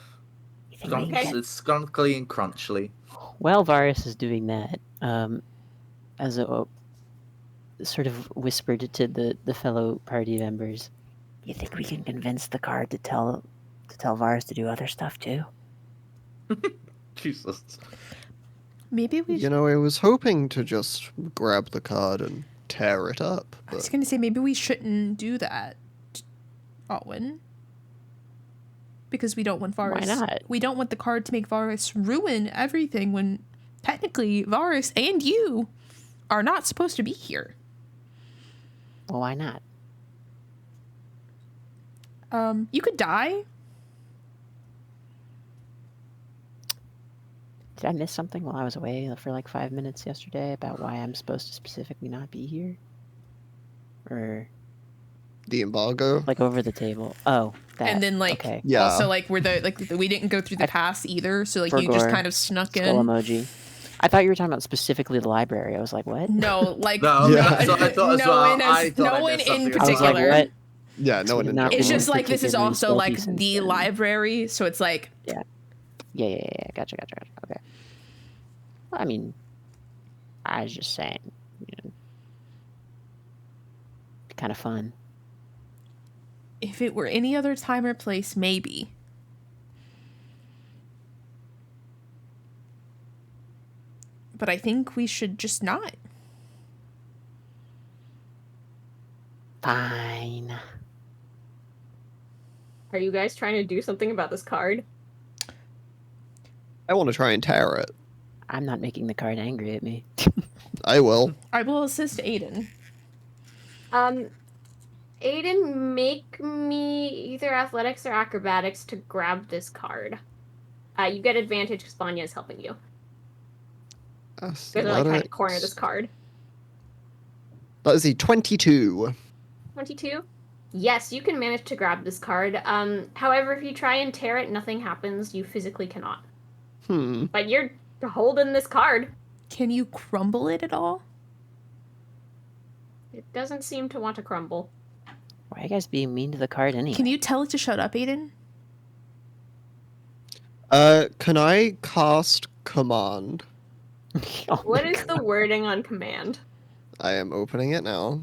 You think we can Okay. get- It's skunkly and crunchly. While Varus is doing that, as a sort of whispered to the fellow party members, you think we can convince the card to tell Varus to do other stuff too? Jesus. Maybe we. You know, I was hoping to just grab the card and tear it up. I was But gonna say maybe we shouldn't do that, Alwyn. Because we don't want Varus. Why not? We don't want the card to make Varus ruin everything when technically Varus and you are not supposed to be here. Well, why not? You could die. Did I miss something while I was away for like 5 minutes yesterday about why I'm supposed to specifically not be here? Or the embargo? like over the table? Oh, that. And then okay. Yeah. also we didn't go through the pass either, so you just Forgore, kind of snuck Skull in. emoji. I thought you were talking about specifically the library. I was like, what? No, like No, Yeah. that's what I thought as no well. one I thought I no one missed in something I was like, particular. what? Yeah, no one in Not It's one just like this is particularly also stealthy like since the then. library, so it's like Yeah. Gotcha. Okay. Well, I mean, I was just saying, kind of fun. if it were any other time or place, maybe. But I think we should just not. Fine. Are you guys trying to do something about this card? I want to try and tear it. I'm not making the card angry at me. I will. I will assist Aiden. Aiden, make me either athletics or acrobatics to grab this card. You get advantage because Vanya is helping you. You guys are like trying to corner this card. That is a 22. 22? Yes, you can manage to grab this card. However, if you try and tear it, nothing happens. You physically cannot. But you're holding this card. Can you crumble it at all? It doesn't seem to want to crumble. Why are you guys being mean to the card anyway? Can you tell it to shut up, Aiden? Can I cast command? Oh What my is the wording on command? I am opening it now.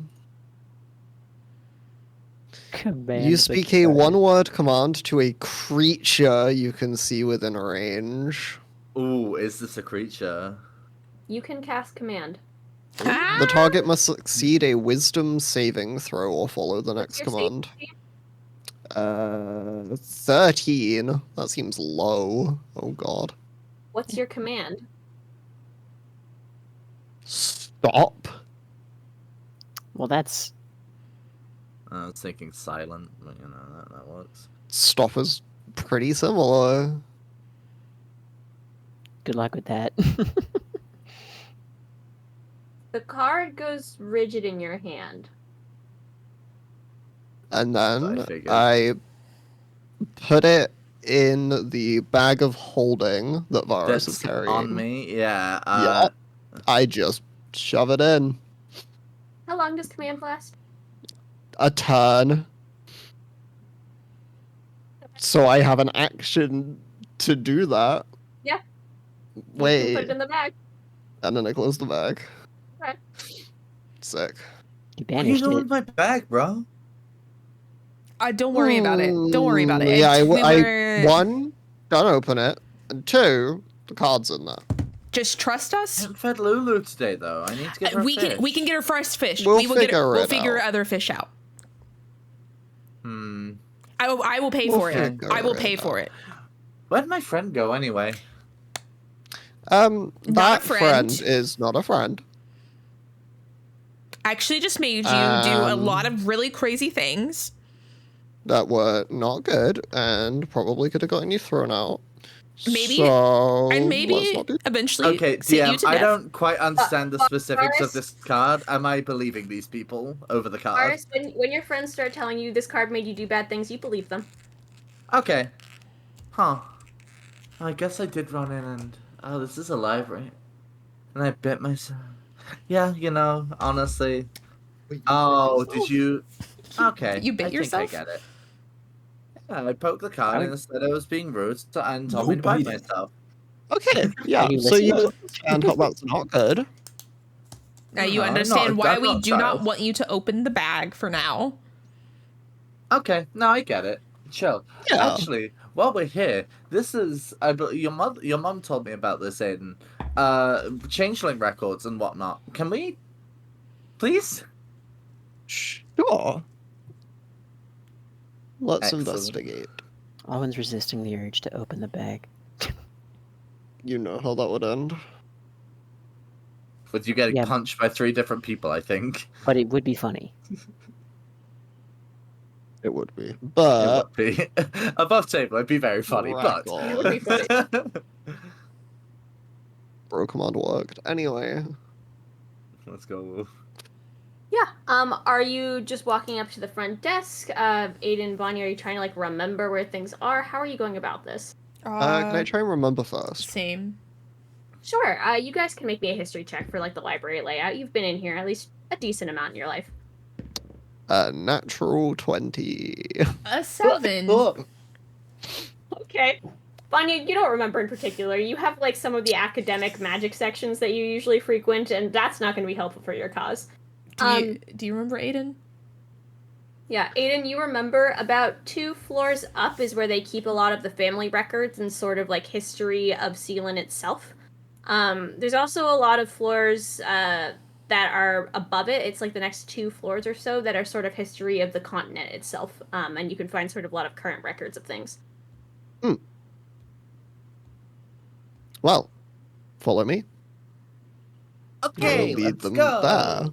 Command You the speak a card. one-word command to a creature you can see within range. Ooh, is this a creature? You can cast command. The target must succeed a wisdom saving throw or follow the next your save command. 13. That seems low. Oh god. What's your command? Stop. Well, that's I was thinking silent, but that works. Stop is pretty similar. good luck with that. The card goes rigid in your hand. And I then figured. I put it in the bag of holding that Varus is That's carrying. on me, yeah. Yeah. I just shove it in. How long does command last? A turn. So I have an action to do that. Yeah. You can Wait. put it in the bag. And then I close the bag. Right. Sick. You What are you banished doing it. with my bag, bro? Don't worry about it. Don't worry about it. Yeah, It's- one, don't open it. And two, the card's in there. Just trust I us. haven't fed Lulu today, though. I need to get her We fish. can get her first fish. We'll We'll figure it figure out. other fish out. Hmm. I will pay We'll for it. figure I will it pay out. for it. Where'd my friend go, anyway? That Not a friend. friend is not a friend. actually just made you do a lot Um, of really crazy things. that were not good and probably could have gotten you thrown out. Maybe- so And let's maybe not do eventually Okay, sit you DM, to I death. don't quite understand the specifics of Varus? this card. Am I believing these people over the card? Varus, when your friends start telling you this card made you do bad things, you believe them. Okay. Huh. I guess I did run in and... Oh, this is a library. And I bit myself. Yeah, honestly. Oh, did you... Okay, You bit I yourself? think I get it. Yeah, I poked the card and said I was being rude and told No me to bite biting. myself. Okay, yeah. you So you listening? understand how that's not good. Now you No, I'm understand not- why I'm we not a do not child. want you to open the bag for now. Okay, no, I get it. Chill. Yeah. Actually, while we're here, this is your mom told me about this in changeling records and whatnot. Can we please? Sure. Let's Excellent. investigate. Alwyn's resisting the urge to open the bag. You know how that would end. With you getting Yeah. punched by 3 different people, I think. But it would be funny. It would be. It But would be above table. It'd be very funny, but It would be funny. bro command worked. Anyway. Let's go. Yeah. Are you just walking up to the front desk? Aiden, Vanya, are you trying to like remember where things are? How are you going about this? Can I try and remember first? Same. Sure. You guys can make me a history check for like the library layout. You've been in here at least a decent amount in your life. Natural 20. A 7. Look, Okay. Vanya, you don't remember in particular. You have like some of the academic magic sections that you usually frequent, and that's not going to be helpful for your cause. Do you remember Aiden? Yeah, Aiden, you remember about 2 floors up is where they keep a lot of the family records and sort of like history of Sealand itself. There's also a lot of floors that are above it. It's like the next 2 floors or so that are sort of history of the continent itself. And you can find sort of a lot of current records of things. Well, follow me. okay, We'll lead let's them go. there.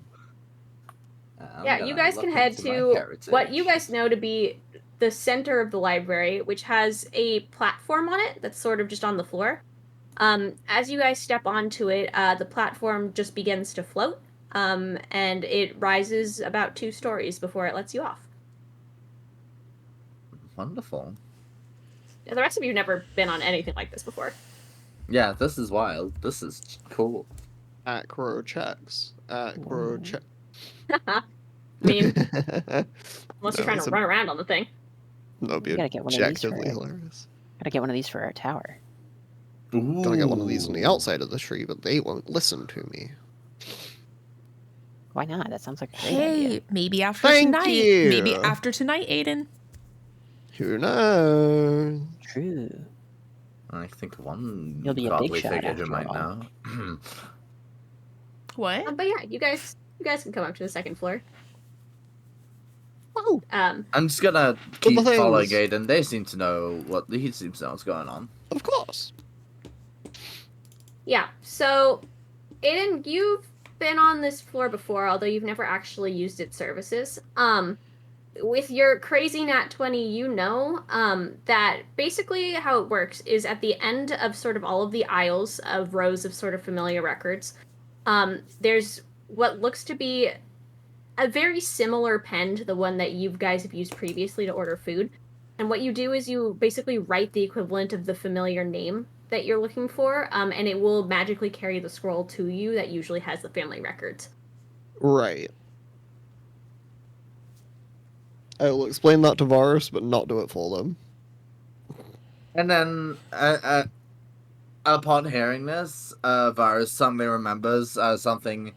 Yeah, you guys can head to what you guys know to be the center of the library, which has a platform on it that's sort of just on the floor. As you guys step onto it, the platform just begins to float, and it rises about 2 stories before it lets you off. Wonderful. The rest of you have never been on anything like this before. Yeah, this is wild. This is cool. Acro checks. Acro Whoa. check. I mean, unless you're trying to run around on the thing. That'd be You gotta get one of these objectively for it. hilarious. Gotta get one of these for our tower. Gonna get one of these on the Ooh. outside of the tree, but they won't listen to me. Why not? That sounds like a great Hey, idea. maybe after Thank tonight. you. Maybe after tonight, Aiden. Who knows? True. I think one You'll be a big godly shot figure who after might all. know. What? But yeah, you guys can come up to the 2nd floor. Wow. I'm just gonna Couple keep following things. Aiden. He seems to know what's going on. Of course. Yeah, so Aiden, you've been on this floor before, although you've never actually used its services. With your crazy nat 20, you know that basically how it works is at the end of sort of all of the aisles of rows of sort of familiar records, there's what looks to be a very similar pen to the one that you guys have used previously to order food. And what you do is you basically write the equivalent of the familiar name that you're looking for, and it will magically carry the scroll to you that usually has the family records. Right. I will explain that to Varus, but not do it for them. And then, upon hearing this, Varus suddenly remembers something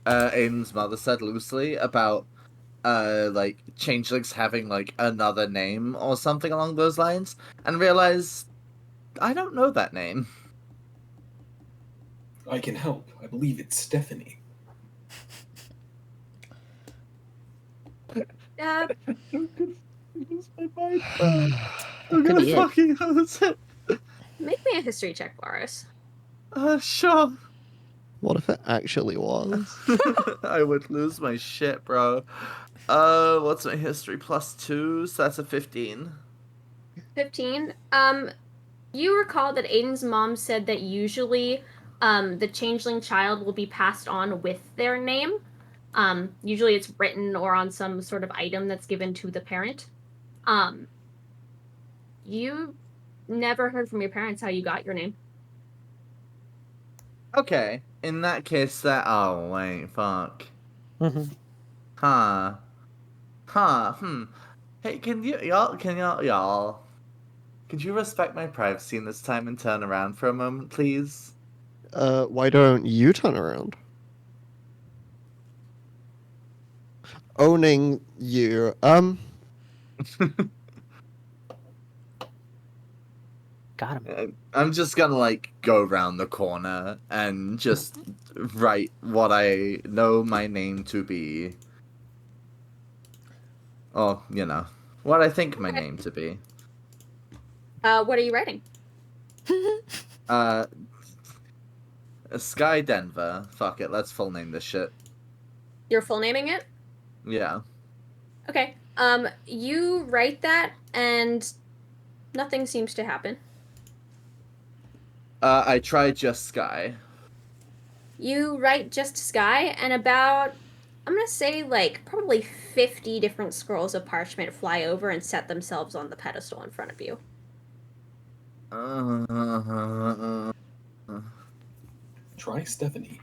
Aiden's mother said loosely about like changelings having like another name or something along those lines, and realize I don't know that name. I can help. I believe it's Stephanie. Uh, I'm Could be it. fucking lose it. make me a history check, Varus. Sure. What if it actually was? I would lose my shit, bro. What's my history? +2, so that's a 15. 15. You recall that Aiden's mom said that usually the changeling child will be passed on with their name. Usually it's written or on some sort of item that's given to the parent. You never heard from your parents how you got your name. Okay, in that case, oh wait, fuck. Mhm. Huh. Hey, can y'all, could you respect my privacy in this time and turn around for a moment, please? Why don't you turn around? Owning you. Got him. I'm just gonna like go around the corner and just write what I know my name to be. Oh, what I think my name to be. What are you writing? Sky Denver. Fuck it, let's full name this shit. You're full naming it? Yeah. Okay. You write that and nothing seems to happen. I tried just Sky. You write just Sky, and about, I'm gonna say, like, probably 50 different scrolls of parchment fly over and set themselves on the pedestal in front of you. Try Stephanie.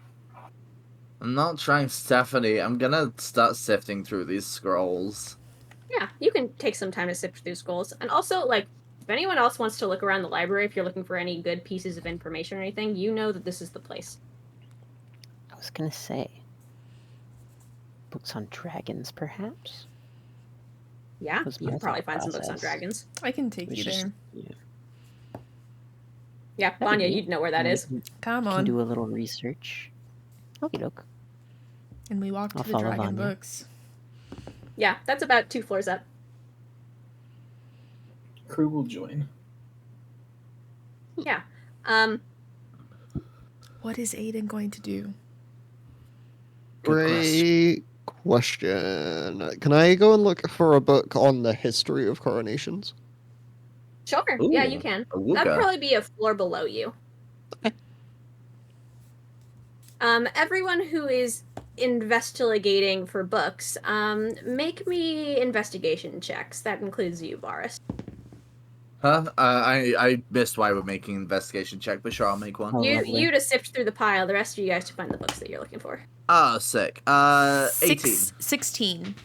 I'm not trying Stephanie. I'm gonna start sifting through these scrolls. Yeah, you can take some time to sift through scrolls. And also, like, if anyone else wants to look around the library, if you're looking for any good pieces of information or anything, you know that this is the place. I was gonna say. Books on dragons, perhaps? Yeah, Was you my can probably thought find some books on process. dragons. I can take We you just- there. yeah. Yeah, That'd be Vanya, neat. you'd know where that We is. Come Can on. do a little research. Okie doke. And we walk I'll to the follow dragon Vanya. books. Yeah, that's about 2 floors up. Kruu will join. Yeah. What is Aiden going to do? Great question. Can I go and look for a book on the history of coronations? Sure. Yeah, you Ooh, can. a That'd wooga. probably be a floor below you. Everyone who is investigating for books, make me investigation checks. That includes you, Varas. Huh? I missed why we're making an investigation check, but sure, I'll make one. Oh, lovely. You to sift through the pile, the rest of you guys to find the books that you're looking for. Oh, sick. 18. 16.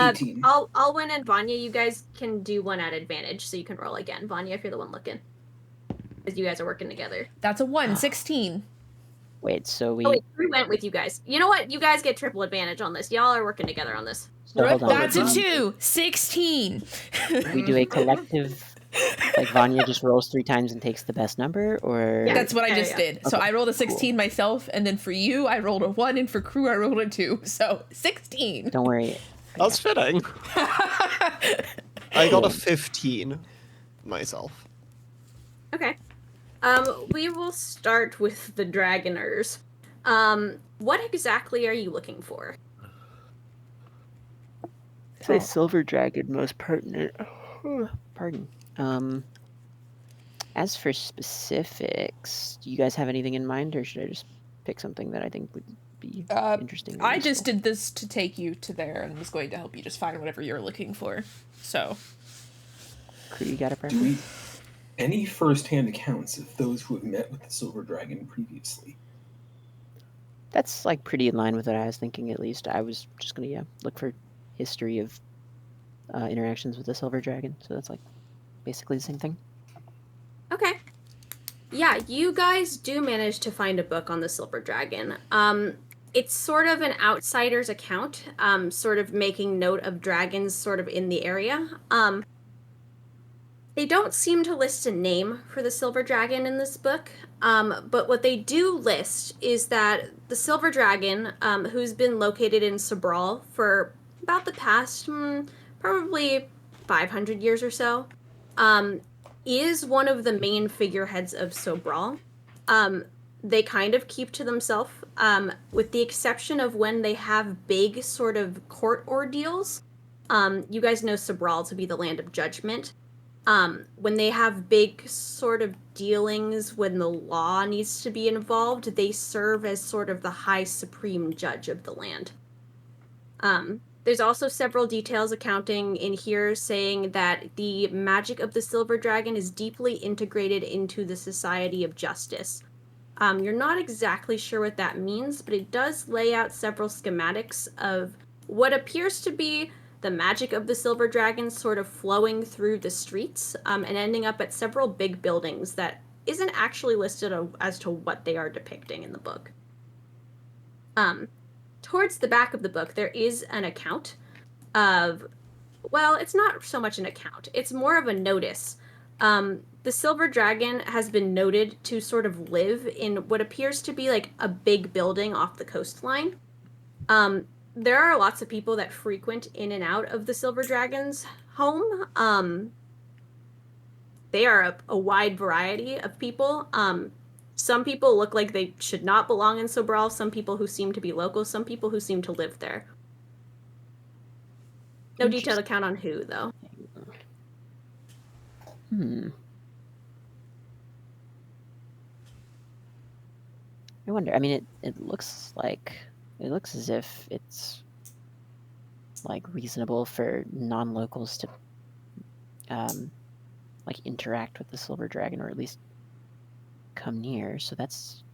18. Alwyn and Vanya, you guys can do one at advantage, so you can roll again. Vanya, if you're the one looking. Because you guys are working together. That's a 1. 16. Wait, so we... Oh, wait, we went with you guys. You know what? You guys get triple advantage on this. Y'all are working together on this. So hold on. That's a we- 2. 16. We do a collective... Like, Vanya just rolls 3 times and takes the best number, or... Yeah. That's what I Yeah, just yeah. did. So Okay, I rolled a 16 myself, and then for you, I rolled a 1, and for Kruu, I rolled a 2. So 16. Don't worry. That's fitting. I got a 15 myself. Okay. We will start with the Dragoners. What exactly are you looking for? Say silver dragon most pertinent. Pardon. As for specifics, do you guys have anything in mind, or should I just pick something that I think would be interesting? or I just useful? did this to take you to there and was going to help you just find whatever you're looking for. So, Kruu, you got a Do preference? we any first-hand accounts of those who have met with the Silver Dragon previously? That's like pretty in line with what I was thinking. At least I was just gonna look for history of interactions with the silver dragon. So that's like basically the same thing. Okay. Yeah, you guys do manage to find a book on the Silver Dragon. It's sort of an outsider's account, sort of making note of dragons sort of in the area. They don't seem to list a name for the Silver Dragon in this book, but what they do list is that the Silver Dragon, who's been located in Sobral for about the past, probably 500 years or so, is one of the main figureheads of Sobral. they kind of keep to themselves, with the exception of when they have big sort of court ordeals. You guys know Sabral to be the land of judgment. When they have big sort of dealings, when the law needs to be involved, they serve as sort of the high supreme judge of the land. There's also several details accounting in here saying that the magic of the silver dragon is deeply integrated into the society of justice. You're not exactly sure what that means, but it does lay out several schematics of what appears to be the magic of the silver dragon sort of flowing through the streets, and ending up at several big buildings that isn't actually listed as to what they are depicting in the book. Towards the back of the book, there is an account of, well, it's not so much an account, it's more of a notice. The silver dragon has been noted to sort of live in what appears to be like a big building off the coastline. There are lots of people that frequent in and out of the silver dragon's home. They are a wide variety of people. Some people look like they should not belong in Sobral, some people who seem to be local, some people who seem to live there. No detailed account on who, though. I wonder, I mean, it looks as if it's like reasonable for non-locals to like interact with the silver dragon, or at least come near, so that's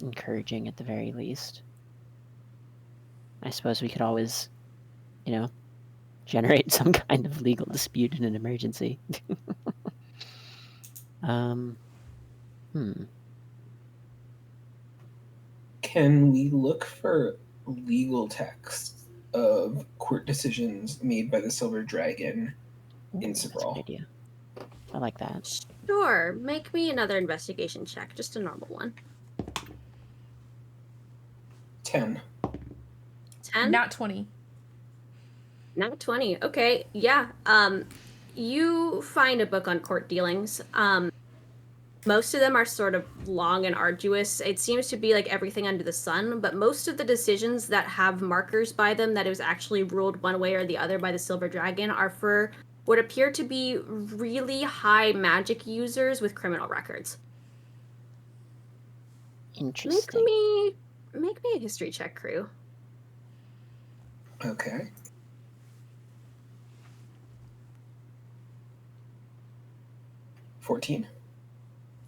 encouraging at the very least. I suppose we could always, generate some kind of legal dispute in an emergency. Can we look for legal texts of court decisions made by the Silver Dragon in That's a good Sabral? idea. I like that. Sure, make me another investigation check, just a normal one. 10. 10? Not 20. Not 20. Okay, yeah. You find a book on court dealings. Most of them are sort of long and arduous. It seems to be like everything under the sun, but most of the decisions that have markers by them that it was actually ruled one way or the other by the Silver Dragon are for what appear to be really high magic users with criminal records. Interesting. Make me a history check, Kruu. Okay. 14.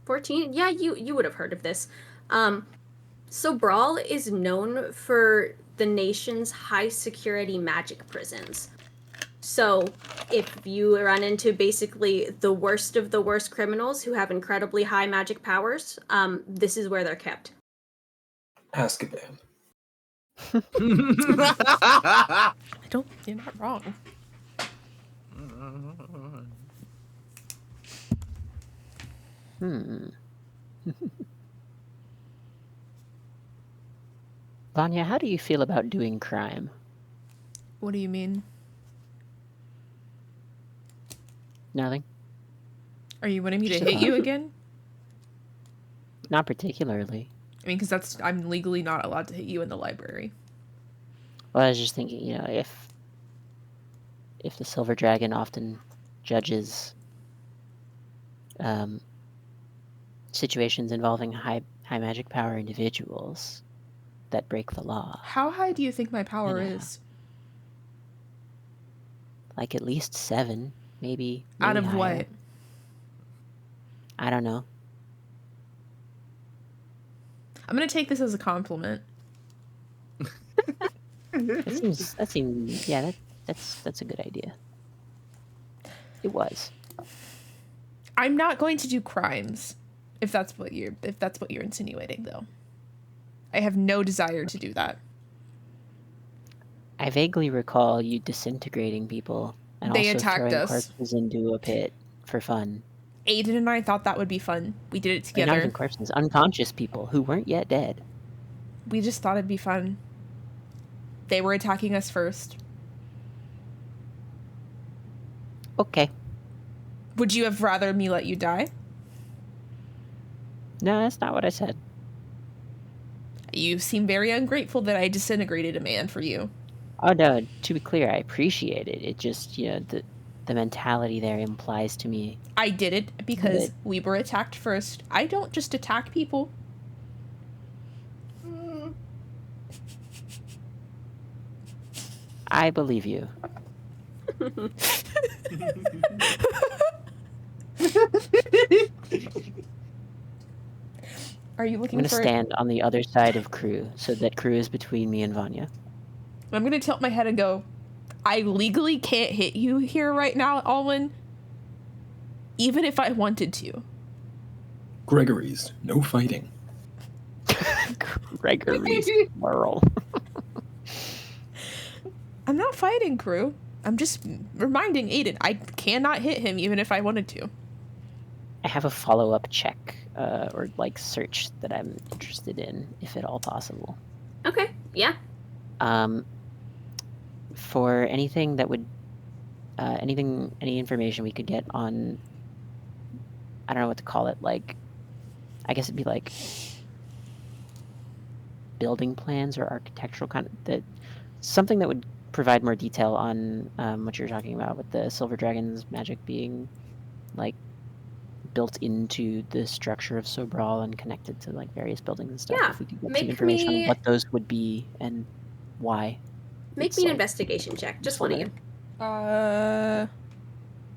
14? Yeah, you would have heard of this. So Brawl is known for the nation's high security magic prisons. So if you run into basically the worst of the worst criminals who have incredibly high magic powers, this is where they're kept. Azkaban. You're not wrong. Vanya, how do you feel about doing crime? What do you mean? Nothing? Are you wanting me to Just hit you thought. again? Not particularly. I mean, because I'm legally not allowed to hit you in the library. Well, I was just thinking, if the Silver Dragon often judges situations involving high magic power individuals that break the law. How high do you think my power is? Like at least 7, maybe Out of higher. what? I don't know. I'm gonna take this as a compliment. That seems yeah, that's a good idea. It was. I'm not going to do crimes, if that's what you're insinuating, though. I have no desire to do that. I vaguely recall you disintegrating people and They also attacked throwing us. corpses into a pit for fun. Aiden and I thought that would be fun. We did it Not together. even corpses, unconscious people who weren't yet dead. We just thought it'd be fun. They were attacking us first. Okay. Would you have rather me let you die? No, that's not what I said. You seem very ungrateful that I disintegrated a man for you. Oh no, to be clear, I appreciate it. It just, the mentality there implies to me. I did it because Good. we were attacked first. I don't just attack people. I believe you. Are you I'm looking gonna for... stand on the other side of Kruu, so that Kruu is between me and Vanya. I'm gonna tilt my head and go, I legally can't hit you here right now, Alwyn. Even if I wanted to. Gregory's, no fighting. Gregory's plural. I'm not fighting, Kruu. I'm just reminding Aiden, I cannot hit him even if I wanted to. I have a follow-up check, or like search that I'm interested in, if at all possible. Okay, yeah. For anything that would, any information we could get on, I don't know what to call it, like, I guess it'd be like building plans or architectural something that would provide more detail on what you're talking about with the Silver Dragon's magic being like built into the structure of Sobral and connected to like various buildings and stuff. Yeah, If we could get make some information me- on what those would be and why. Make It's me an like investigation check. Just useful one of you. there.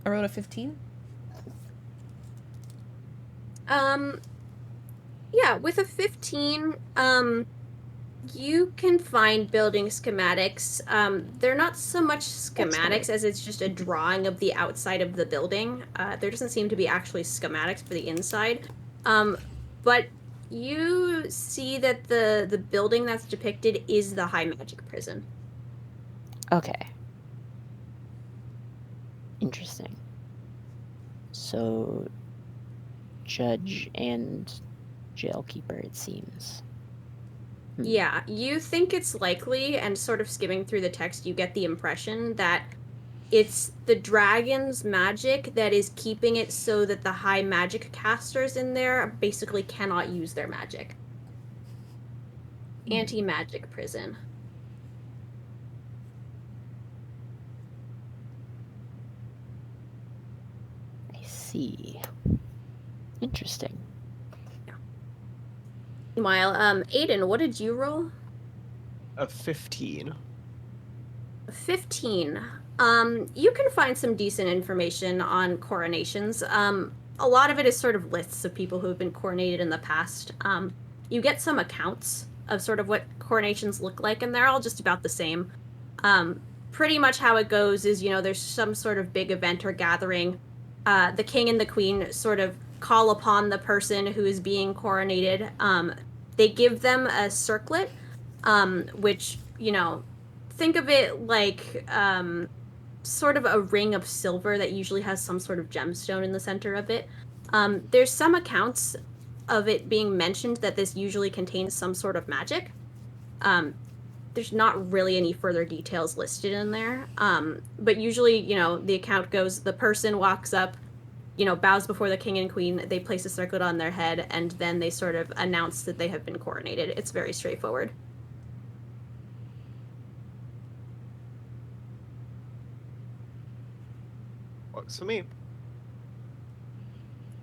I rolled a 15. Yeah, with a 15, you can find building schematics. They're not so much schematics as it's just a drawing of the outside of the building. There doesn't seem to be actually schematics for the inside. But you see that the building that's depicted is the High Magic Prison. Okay. Interesting. So, judge and jailkeeper, it seems. Yeah, you think it's likely, and sort of skimming through the text, you get the impression that it's the dragon's magic that is keeping it so that the high magic casters in there basically cannot use their magic. Anti-magic prison. I see. Interesting. Meanwhile, Aiden, what did you roll? A 15. 15. You can find some decent information on coronations. A lot of it is sort of lists of people who have been coronated in the past. You get some accounts of sort of what coronations look like, and they're all just about the same. Pretty much how it goes is, there's some sort of big event or gathering. The king and the queen sort of call upon the person who is being coronated. They give them a circlet, which, think of it like sort of a ring of silver that usually has some sort of gemstone in the center of it. There's some accounts of it being mentioned that this usually contains some sort of magic. There's not really any further details listed in there. But usually, the account goes, the person walks up, bows before the king and queen, they place a circlet on their head, and then they sort of announce that they have been coronated. It's very straightforward. Works for me.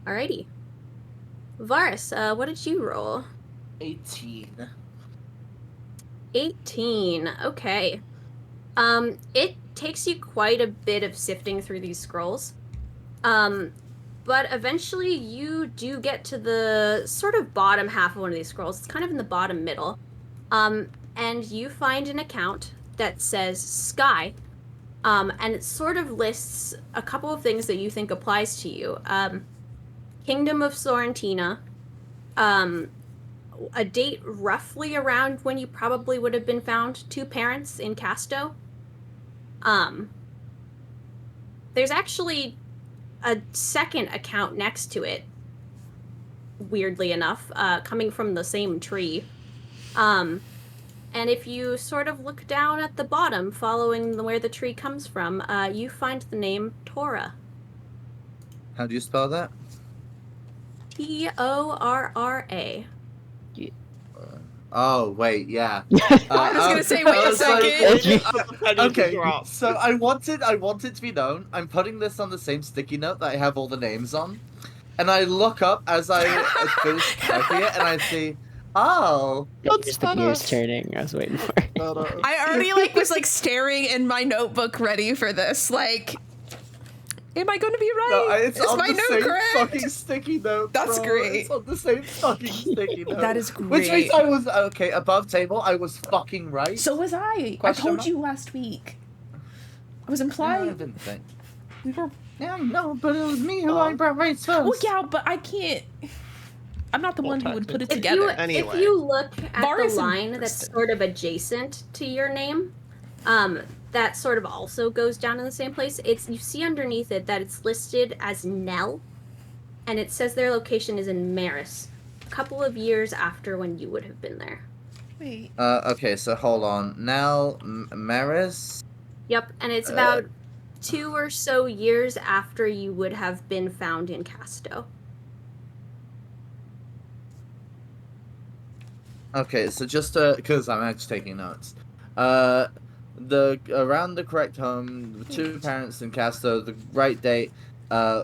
Alrighty. Varas, what did you roll? 18. 18. Okay. It takes you quite a bit of sifting through these scrolls. But eventually you do get to the sort of bottom half of one of these scrolls. It's kind of in the bottom middle. And you find an account that says Sky. And it sort of lists a couple of things that you think applies to you. Kingdom of Sorrentina. A date roughly around when you probably would have been found. 2 parents in Casto. There's actually a second account next to it, weirdly enough, coming from the same tree. And if you sort of look down at the bottom, following where the tree comes from, you find the name Tora. How do you spell that? Torra. Oh wait, yeah. I was gonna say, wait a second. Okay, so I want it to be known. I'm putting this on the same sticky note that I have all the names on, and I look up as I finish typing it, and I see, oh, Just the gears turning. I was waiting for it. I already was staring in my notebook, ready for this. Like, am I going to be right? no, it's Is on my the note same correct? fucking sticky note. That's bro. great. It's on the same fucking sticky note. That is great. Which means I was okay above table. I was fucking right. So was I. Question I told mark? you last week. I was No, I implying didn't think. we were. Yeah, no, but it was me who I brought right first. Well, yeah, but I can't. I'm not the Well, one who would put it If together. you, Anyway. if you look at Varus the and line that's Kristen. sort of adjacent to your name, that sort of also goes down in the same place. You see underneath it that it's listed as Nell, and it says their location is in Maris, a couple of years after when you would have been there. Wait. Okay, so hold on. Now, Maris. Yep, and it's about 2 or so years after you would have been found in Casto. Okay, so just because I'm actually taking notes. Around the correct home, the 2 parents in Casto, the right date,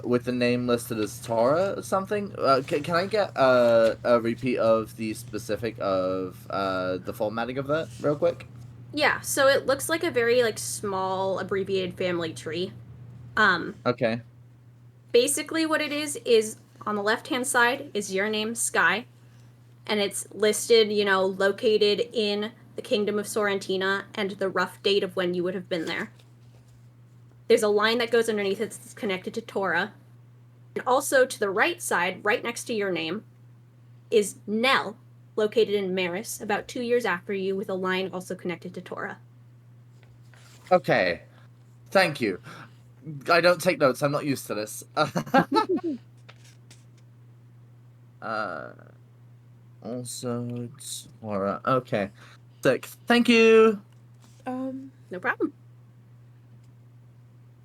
with the name listed as Torra or something. Can I get a repeat of the specific of the formatting of that real quick? Yeah, so it looks like a very small abbreviated family tree. Okay. Basically what it is on the left-hand side is your name, Sky, and it's listed, located in the Kingdom of Sorrentina and the rough date of when you would have been there. There's a line that goes underneath it that's connected to Torra. And also to the right side, right next to your name, is Nell, located in Maris, about 2 years after you, with a line also connected to Torra. Okay. Thank you. I don't take notes. I'm not used to this. Also, Torra. Okay. Sick. Thank you. No problem.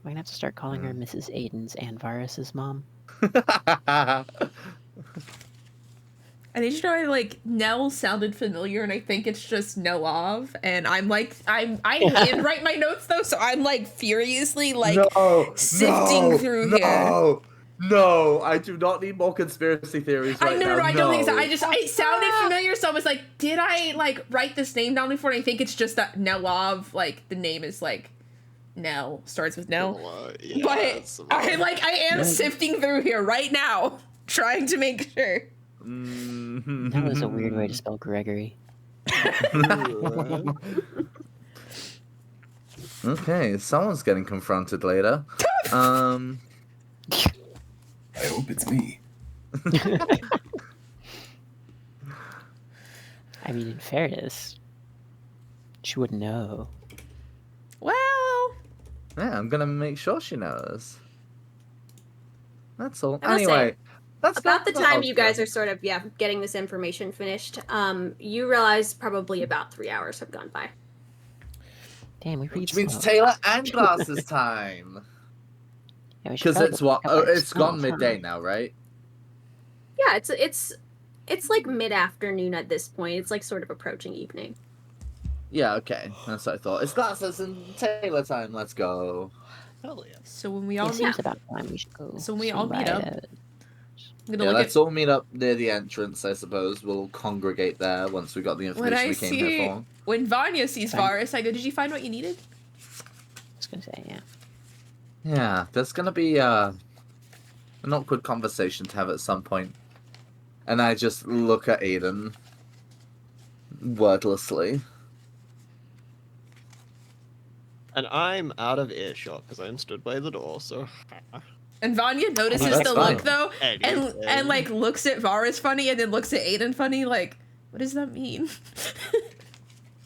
I'm gonna have to start calling her Mrs. Aiden's and Varus's mom. I need you to know, Nell sounded familiar, and I think it's just Noav, and I handwrite my notes, though, so I'm, furiously, sifting through here. No, I do not need more conspiracy theories right now. I don't think so. It sounded familiar, so I was like, did I, write this name down before? And I think it's just that Noav, the name is, Nell, starts with Nell. Yeah, But I am sifting through here right now, trying to make sure. That was a weird way to spell Gregory. Okay, someone's getting confronted later. I hope it's me. I mean, in fairness, she wouldn't know. Well, Yeah, I'm gonna make sure she knows. That's all. I will Anyway, say, that's About the time you guys are sort of, getting this information finished, you realize probably about 3 hours have gone by. Damn, we read Which means slow. Taylor and Glasses time. Yeah, we should Because probably it's go what? pick up Oh, our it's spells, gone huh? midday now, right? Yeah, it's mid-afternoon at this point. It's sort of approaching evening. Yeah, okay. That's what I thought. It's Glasses and Taylor time. Let's go. Hell yeah. so when we It all seems meet, about time we should go. So we all swing meet by up. the- I'm gonna Yeah, look let's at all meet up near the entrance, I suppose. We'll congregate there once we got the when information I we came here see for. when Vanya sees Fine. Varus. I go, "Did you find what you needed?" I was gonna say, yeah. Yeah, there's gonna be an awkward conversation to have at some point. And I just look at Aiden wordlessly. And I'm out of earshot because I'm stood by the door, so. And Vanya notices that's the fine. look though, and looks at Varus funny, and then looks at Aiden funny. What does that mean?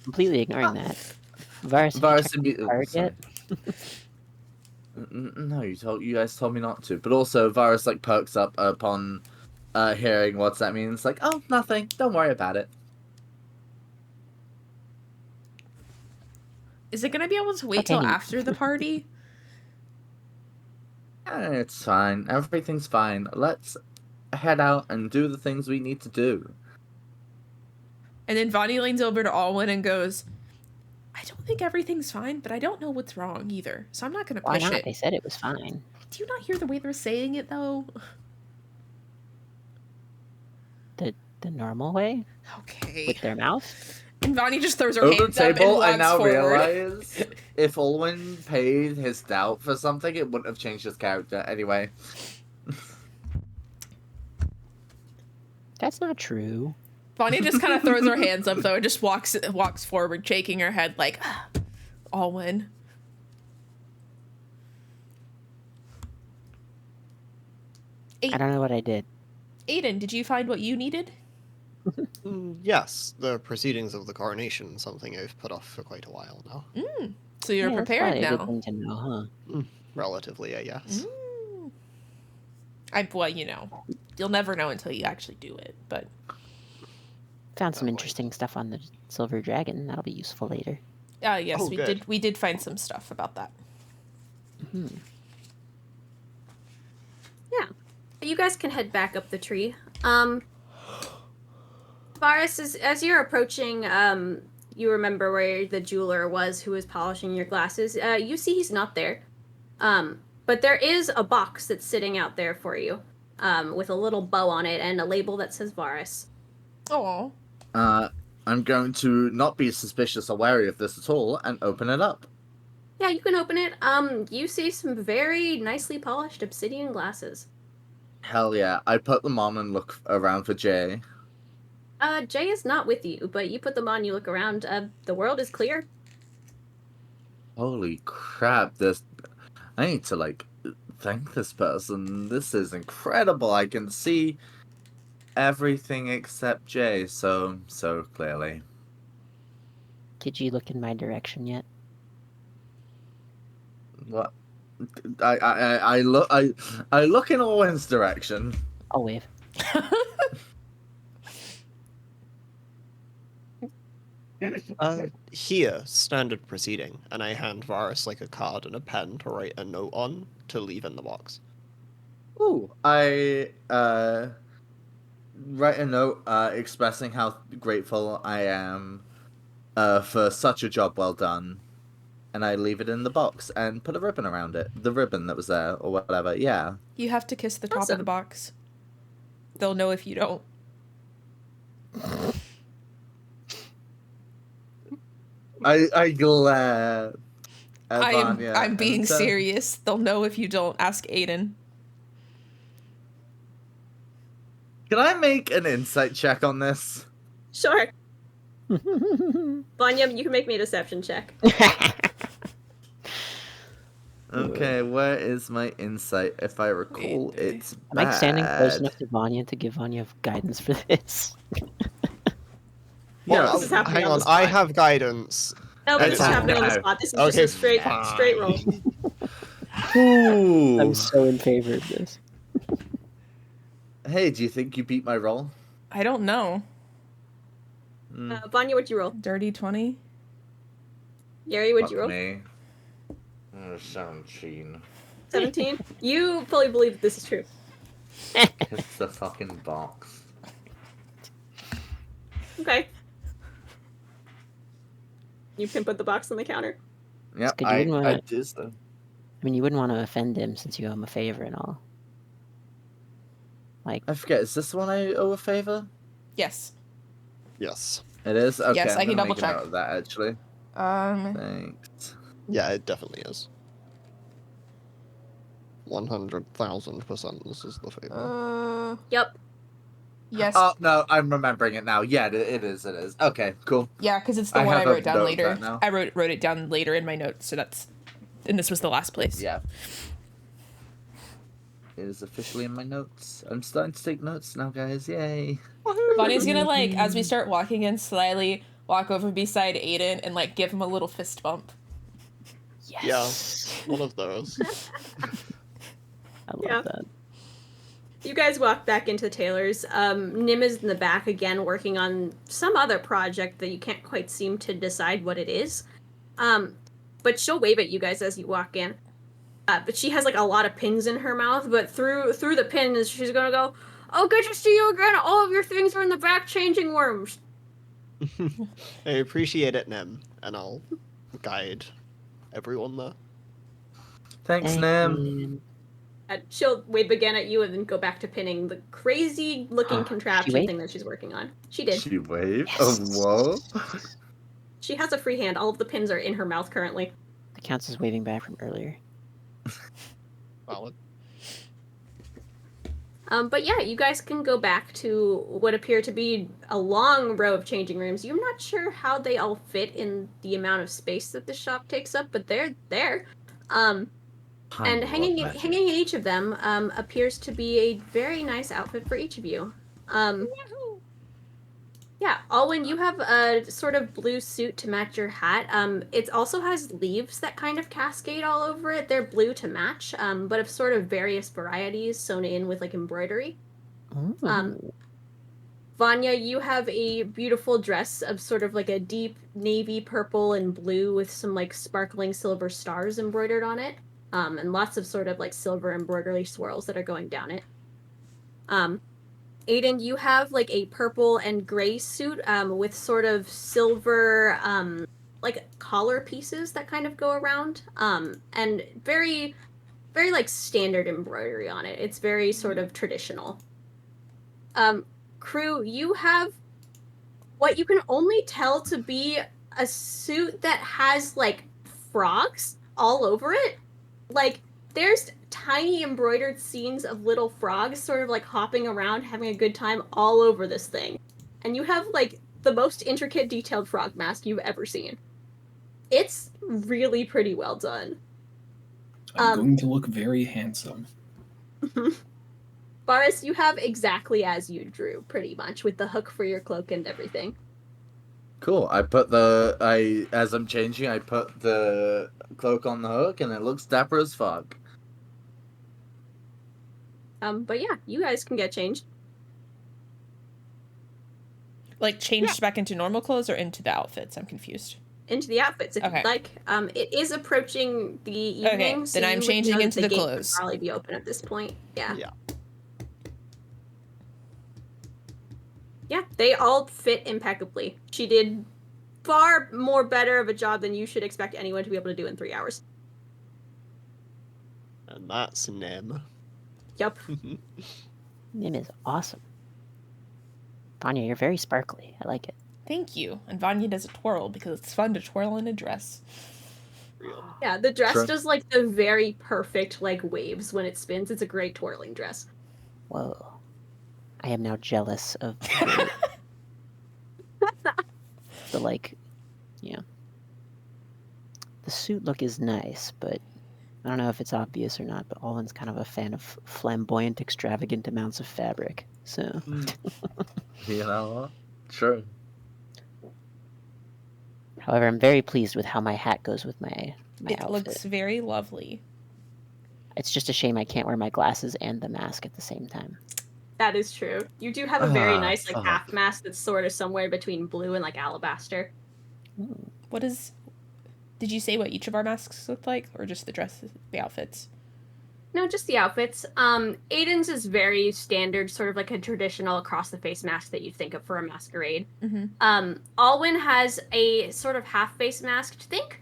Completely ignoring that. Varus, did you Varus check the card sorry. yet? No, you guys told me not to. But also, Varus perks up upon hearing what's that mean. It's like, oh, nothing. Don't worry about it. Is it gonna be able to wait Okay. till after the party? It's fine. Everything's fine. Let's head out and do the things we need to do. And then Vanya leans over to Alwyn and goes, I don't think everything's fine, but I don't know what's wrong either, so I'm not going to Why push not? it. They said it was fine. Do you not hear the way they're saying it, though? The normal way? Okay. With their mouth? And Vanya just throws her Over the hands up and table, I walks now forward. realize if Alwyn paid his doubt for something, it wouldn't have changed his character anyway. That's not true. Vanya just kind of throws her hands up, though, and just walks forward, shaking her head like, Alwyn. I don't know what I did. Aiden, did you find what you needed? Yes, the proceedings of the coronation, something I've put off for quite a while now. So you're Yeah, that's prepared probably a now. good thing to know, huh? Relatively, I guess. Well, you'll never know until you actually do it, but... Found some boy. interesting stuff on the silver dragon. That'll be useful later. yes, Oh, good. we did find some stuff about that. Yeah. You guys can head back up the tree. Varas, as you're approaching, you remember where the jeweler was who was polishing your glasses. You see he's not there. But there is a box that's sitting out there for you, with a little bow on it and a label that says Varas. Oh. I'm going to not be suspicious or wary of this at all and open it up. Yeah, you can open it. You see some very nicely polished obsidian glasses. Hell yeah. I put them on and look around for Jay. Jay is not with you, but you put them on, you look around, the world is clear. Holy crap, I need to, thank this person. This is incredible. I can see everything except Jay so clearly. Did you look in my direction yet? What? I look in Owen's direction. I'll wave. Here, standard proceeding, and I hand Varas a card and a pen to write a note on to leave in the box. Ooh, I write a note expressing how grateful I am for such a job well done, and I leave it in the box and put a ribbon around it. The ribbon that was there, or whatever. Yeah. You have to kiss the top of Awesome. the box. They'll know if you don't. I glare at Vanya I'm being and, serious. They'll know if you don't. Ask Aiden. Can I make an insight check on this? Sure. Vanya, you can make me a deception check. Okay, where is my insight? If I recall, it's Am I standing close bad. enough to Vanya to give Vanya guidance for this? Yeah, This is happening Hang on on, the I spot. have guidance. No, but this is Okay. happening on the spot. This is Okay, just a straight roll. Ooh. I'm so in favor of this. Hey, do you think you beat my roll? I don't know. Vanya, what'd you roll? Dirty 20? Gary, what'd Fuck you roll? me. 17. 17? You fully believe that this is true. It's the fucking box. Okay. You can put the box on the counter. Yep, good, you wouldn't I wanna- do so. I mean, you wouldn't want to offend him since you owe him a favor and all. Like, I forget, is this the one I owe a favor? Yes. Yes. It is? Okay, Yes, I'm I can gonna double make a note check. of that, actually. Thanks. Yeah, it definitely is. 100,000% this is the favor. Yep. Yes. Oh, no, I'm remembering it now. Yeah, it is. Okay, cool. Yeah, because it's the I one I have a wrote down note of later. that now. I wrote it down later in my notes, so and this was the last place. Yeah. It is officially in my notes. I'm starting to take notes now, guys. Yay. Bonnie's gonna, as we start walking in, slyly walk over beside Aiden and, give him a little fist bump. yes. Yeah, one of those. I love Yeah. that. You guys walk back into Taylor's. Nim is in the back again working on some other project that you can't quite seem to decide what it is. But she'll wave at you guys as you walk in. But she has a lot of pins in her mouth, but through the pins she's gonna go, Oh, good to see you again. All of your things are in the back changing rooms. I appreciate it, Nem, and I'll guide everyone there. Thanks, Nem. you. And she'll wave again at you and then go back to pinning the crazy-looking contraption waved? thing that she's working on. She did. She waved. Yes. Oh, whoa. She has a free hand. All of the pins are in her mouth currently. That counts as waving back from earlier. Valid. But yeah, you guys can go back to what appear to be a long row of changing rooms. You're not sure how they all fit in the amount of space that the shop takes up, but they're there. And hanging in each of them appears to be a very nice outfit for each of you. Yeah, Alwyn, you have a sort of blue suit to match your hat. It also has leaves that kind of cascade all over it. They're blue to match, but of sort of various varieties sewn in with like embroidery. Vanya, you have a beautiful dress of sort of like a deep navy purple and blue with some like sparkling silver stars embroidered on it, and lots of sort of like silver embroidery swirls that are going down it. Aiden, you have like a purple and gray suit with sort of silver like collar pieces that kind of go around, and very, very like standard embroidery on it. It's very sort of traditional. Kruu, you have what you can only tell to be a suit that has like frogs all over it. Like there's tiny embroidered scenes of little frogs sort of like hopping around having a good time all over this thing. And you have like the most intricate detailed frog mask you've ever seen. It's really pretty well done. I'm going to look very handsome. Varas, you have exactly as you drew, pretty much, with the hook for your cloak and everything. Cool. As I'm changing, I put the cloak on the hook, and it looks dapper as fuck. But yeah, you guys can get changed. Like changed back into normal clothes or into the outfits? I'm confused. Into the outfits if Okay. you'd like. It is approaching the evening, Okay, so then I'm you would changing know that into the gate would clothes. probably be open at this point. Yeah. Yeah, they all fit impeccably. She did far more better of a job than you should expect anyone to be able to do in 3 hours. And that's Nem. Yup. Nim is awesome. Vanya, you're very sparkly. I like it. Thank you. And Vanya does a twirl because it's fun to twirl in a dress. Yeah, the dress Sure. does like the very perfect like waves when it spins. It's a great twirling dress. Whoa. I am now jealous of the like, yeah. The suit look is nice, but I don't know if it's obvious or not, but Alwyn's kind of a fan of flamboyant, extravagant amounts of fabric. So, You know, true. however, I'm very pleased with how my hat goes with my It outfit. looks very lovely. It's just a shame I can't wear my glasses and the mask at the same time. That is true. You do have a very nice like fuck. half mask that's sort of somewhere between blue and like alabaster. Ooh. Did you say what each of our masks looked like, or just the dresses, the outfits? No, just the outfits. Aiden's is very standard, sort of like a traditional across the face mask that you'd think of for a masquerade. Mm-hmm. Alwyn has a sort of half face mask. Think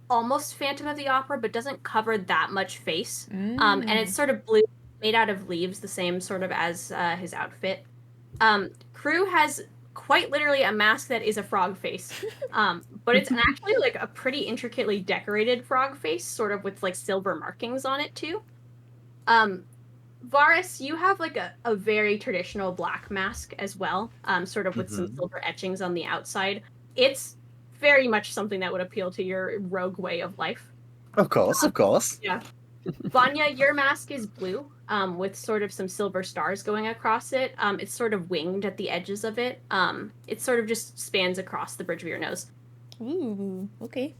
almost Phantom of the Opera, but doesn't cover that much face. And it's sort of blue, made out of leaves, the same sort of as his outfit. Kruu has quite literally a mask that is a frog face, but it's actually like a pretty intricately decorated frog face, sort of with like silver markings on it too. Varas, you have like a very traditional black mask as well, sort of with some silver etchings on the outside. It's very much something that would appeal to your rogue way of life. Of course, of course. Yeah. Vanya, your mask is blue, with sort of some silver stars going across it. It's sort of winged at the edges of it. It sort of just spans across the bridge of your nose. Ooh, okay.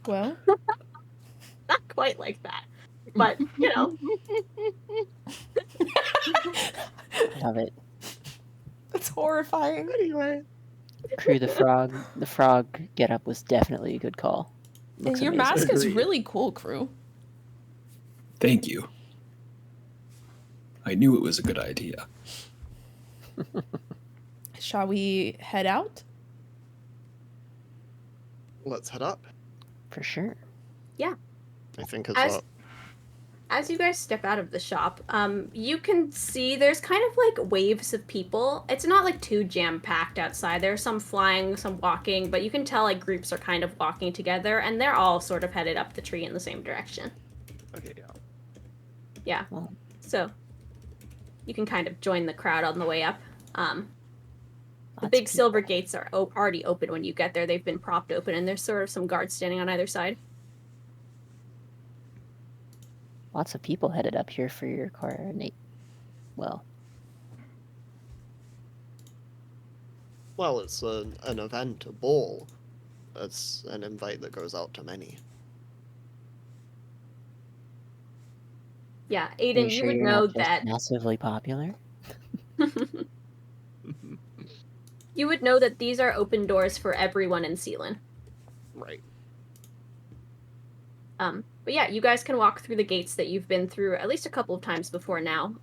Well, Not quite like that, but you know. Love it. that's horrifying. Anyway. Kruu, the frog get up was definitely a good call. And Looks your amazing. mask is Agreed. really cool, Kruu. Thank you. I knew it was a good idea. Shall we head out? Let's head up. For sure. Yeah. I think as As- well. As you guys step out of the shop, you can see there's kind of like waves of people. It's not like too jam-packed outside. There's some flying, some walking, but you can tell like groups are kind of walking together, and they're all sort of headed up the tree in the same direction. Okay, yeah. Yeah. Well, So you can kind of join the crowd on the way up. The lots big of silver people. gates are already open when you get there. They've been propped open, and there's sort of some guards standing on either side. Lots of people headed up here for your coronate. Well, Well, it's an event, a ball. It's an invite that goes out to many. Yeah, are you Aiden, you sure would you're know not just that massively popular? you would know that these are open doors for everyone in Sealand. Right. But yeah, you guys can walk through the gates that you've been through at least a couple of times before now.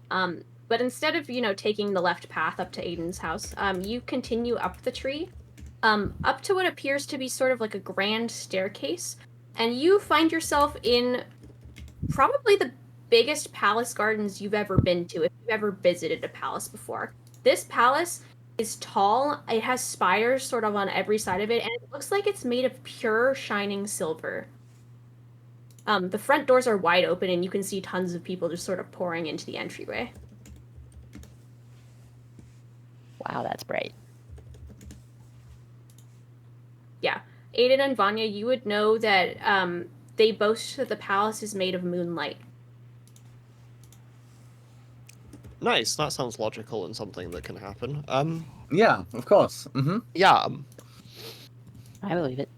But instead of, taking the left path up to Aiden's house, you continue up the tree, up to what appears to be sort of like a grand staircase. And you find yourself in probably the biggest palace gardens you've ever been to, if you've ever visited a palace before. This palace is tall. It has spires sort of on every side of it, and it looks like it's made of pure shining silver. The front doors are wide open, and you can see tons of people just sort of pouring into the entryway. Wow, that's bright. Yeah. Aiden and Vanya, you would know that they boast that the palace is made of moonlight. Nice. That sounds logical and something that can happen. Yeah, of course. Mm-hmm. Yeah. I believe it.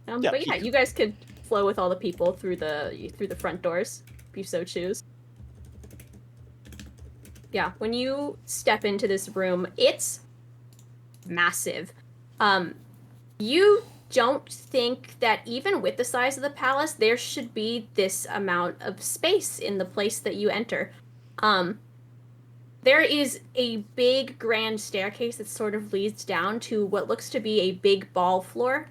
Yeah, But yeah, you guys could flow with all the people through the front doors, if you so choose. Yeah, when you step into this room, it's massive. You don't think that even with the size of the palace, there should be this amount of space in the place that you enter. There is a big grand staircase that sort of leads down to what looks to be a big ball floor.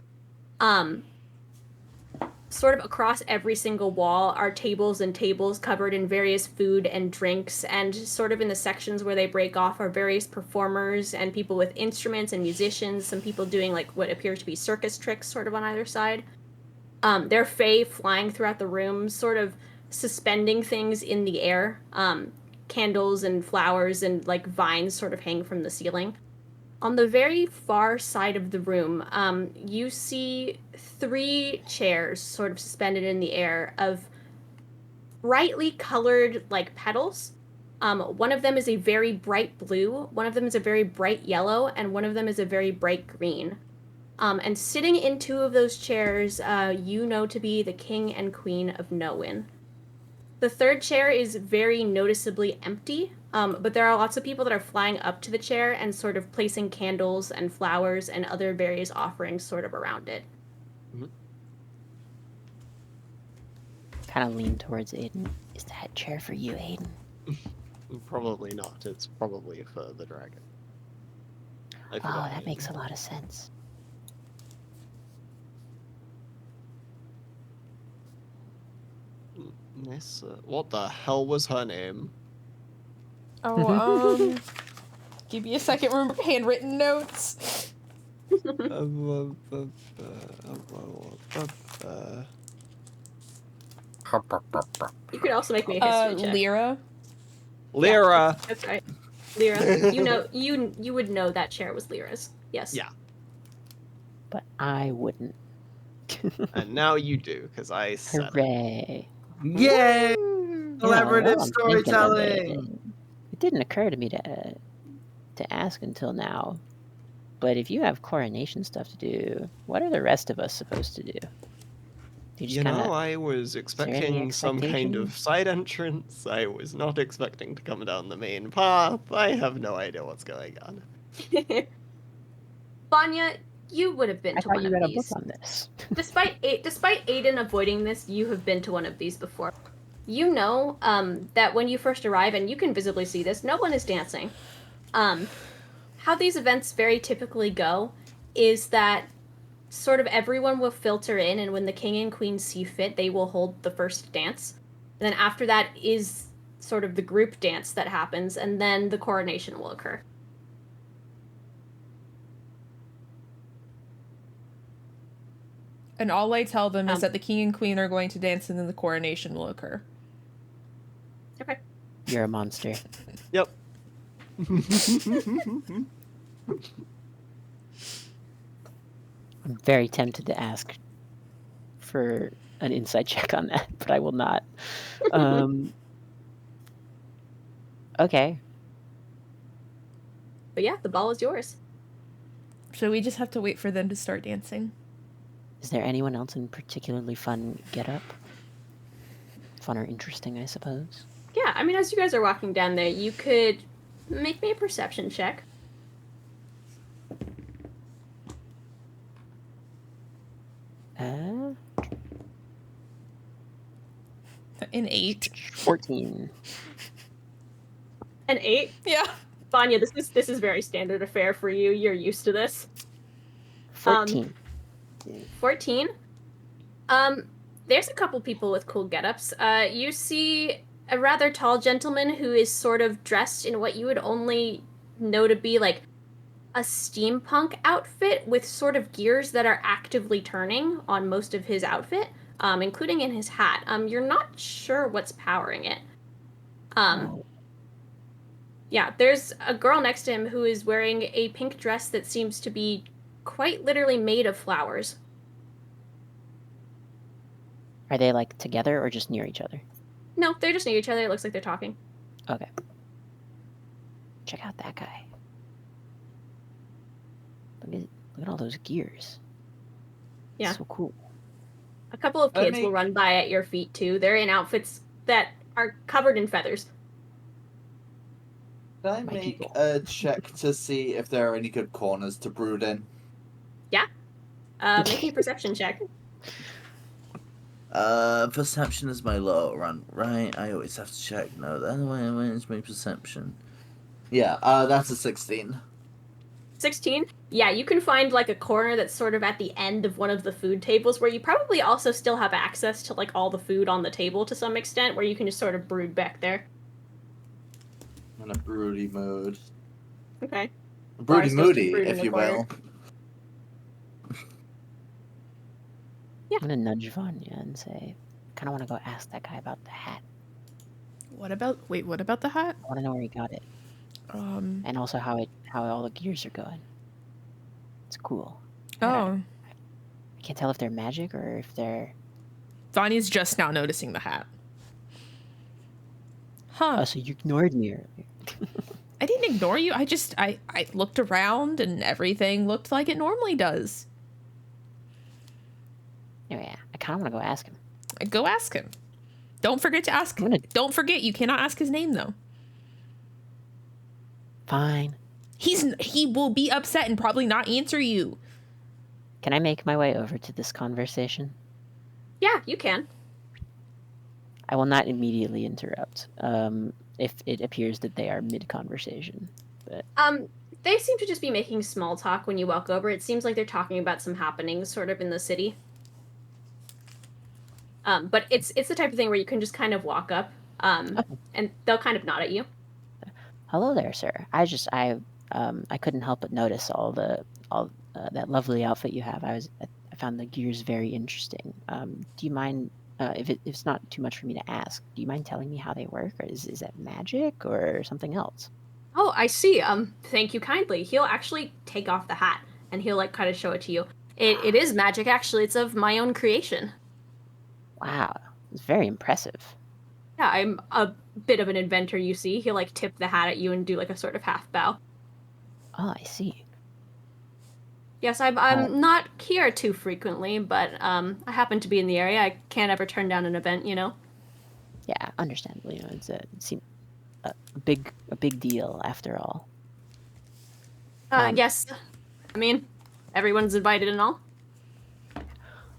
Sort of across every single wall are tables and tables covered in various food and drinks, and sort of in the sections where they break off are various performers and people with instruments and musicians, some people doing like what appears to be circus tricks sort of on either side. There are fae flying throughout the room, sort of suspending things in the air. Candles and flowers and like vines sort of hang from the ceiling. On the very far side of the room, you see 3 chairs sort of suspended in the air of brightly colored like petals. One of them is a very bright blue, one of them is a very bright yellow, and one of them is a very bright green. And sitting in 2 of those chairs, you know to be the king and queen of Nowen. The 3rd chair is very noticeably empty, but there are lots of people that are flying up to the chair and sort of placing candles and flowers and other various offerings sort of around it. Kind of lean towards Aiden. Is that chair for you, Aiden? Probably not. It's probably for the dragon. I Oh, forgot that the makes a name. lot of sense. Yes. What the hell was her name? Oh, give me a second. Remember handwritten notes. You could also make me a history check. Lyra. Lyra. That's right. Lyra. You would know that chair was Lyra's. Yes. Yeah. But I wouldn't. And now you do, because I said it. Hooray. Yay! Yeah, Collaborative well, I'm thinking of it, storytelling. and it didn't occur to me to ask until now. But if you have coronation stuff to do, what are the rest of us supposed to do? You just You kinda, know, I was there any expecting some kind of side entrance. I was not expecting to come down the main path. I have no idea what's going on. Vanya, You would have been I to thought one you of read a these. book on this. Despite Aiden avoiding this, you have been to one of these before. You know that when you first arrive, and you can visibly see this, no one is dancing. How these events very typically go is that sort of everyone will filter in, and when the king and queen see fit, they will hold the first dance. And then after that is sort of the group dance that happens, and then the coronation will occur. And all I tell them is that the king and queen are going to dance and then the coronation will occur. Okay. You're a monster. Yep. I'm very tempted to ask for an insight check on that, but I will not. Okay. But yeah, the ball is yours. So we just have to wait for them to start dancing. Is there anyone else in particularly fun get-up? Fun or interesting, I suppose? Yeah, I mean, as you guys are walking down there, you could make me a perception check. An 8. 14. An 8? Yeah. Vanya, this is very standard affair for you. You're used to this. 14. 14. There's a couple people with cool get-ups. You see a rather tall gentleman who is sort of dressed in what you would only know to be like a steampunk outfit with sort of gears that are actively turning on most of his outfit, including in his hat. You're not sure what's powering it. Yeah, there's a girl next to him who is wearing a pink dress that seems to be quite literally made of flowers. Are they like together or just near each other? No, they're just near each other. It looks like they're talking. Okay. Check out that guy. Look at all those gears. Yeah. So cool. A couple of kids will run by at your feet too. They're in outfits that are covered in feathers. Can I make a check to see if there are any good corners to brood in? Yeah. Make me a perception check. Perception is my lower run, right? I always have to check. No, the other way is my perception. Yeah, that's a 16. 16? Yeah, you can find like a corner that's sort of at the end of one of the food tables where you probably also still have access to like all the food on the table to some extent, where you can just sort of brood back there. In a broody mode. Okay. Broody moody, if you will. Yeah. I'm gonna nudge Vanya and say, I kind of want to go ask that guy about the hat. What about the hat? I want to know where he got it. And also how all the gears are going. It's cool. Oh. I can't tell if they're magic or if they're... Vanya's just now noticing the hat. Huh. Oh, so you ignored me earlier. I didn't ignore you. I looked around and everything looked like it normally does. Anyway, I kind of want to go ask him. Go ask him. Don't forget to ask him. Don't forget, you cannot ask his name, though. Fine. He will be upset and probably not answer you. Can I make my way over to this conversation? Yeah, you can. I will not immediately interrupt if it appears that they are mid-conversation. But they seem to just be making small talk when you walk over. It seems like they're talking about some happenings sort of in the city. But it's the type of thing where you can just kind of walk up, and they'll kind of nod at you. Hello there, sir. I couldn't help but notice all that lovely outfit you have. I found the gears very interesting. Do you mind if it's not too much for me to ask? Do you mind telling me how they work, or is that magic or something else? Oh, I see. Thank you kindly. He'll actually take off the hat and he'll like kind of show it to you. It is magic, actually. It's of my own creation. Wow, it's very impressive. Yeah, I'm a bit of an inventor, you see. He'll like tip the hat at you and do like a sort of half bow. Oh, I see. Yes, I'm not here too frequently, but I happen to be in the area. I can't ever turn down an event, you know. Yeah, understandable. You know, it seems a big deal after all. Yes. I mean, Everyone's invited and all?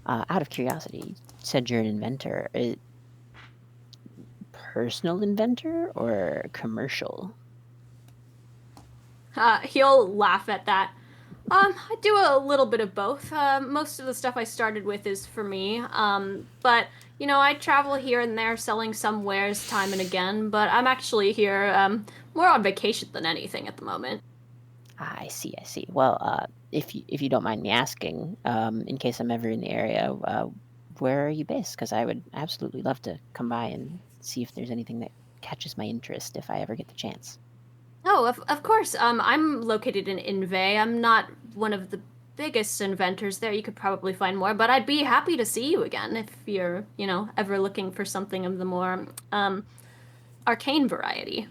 Out of curiosity, you said you're an inventor. Personal inventor or commercial? He'll laugh at that. I do a little bit of both. Most of the stuff I started with is for me. But, you know, I travel here and there selling some wares time and again, but I'm actually here, more on vacation than anything at the moment. I see. Well, if you don't mind me asking, in case I'm ever in the area, where are you based? Because I would absolutely love to come by and see if there's anything that catches my interest if I ever get the chance. Oh, of course. I'm located in Inve. I'm not one of the biggest inventors there. You could probably find more, but I'd be happy to see you again if you're, you know, ever looking for something of the more arcane variety.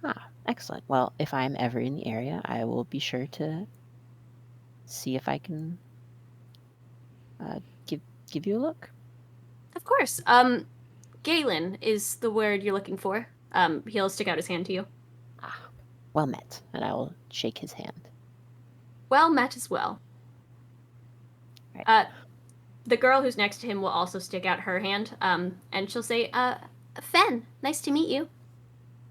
Ah, excellent. Well, if I'm ever in the area, I will be sure to see if I can give you a look. Of course. Galen is the word you're looking for. He'll stick out his hand to you. Ah, well met, and I will shake his hand. Well met as well. Right. The girl who's next to him will also stick out her hand, and she'll say, Fen, nice to meet you.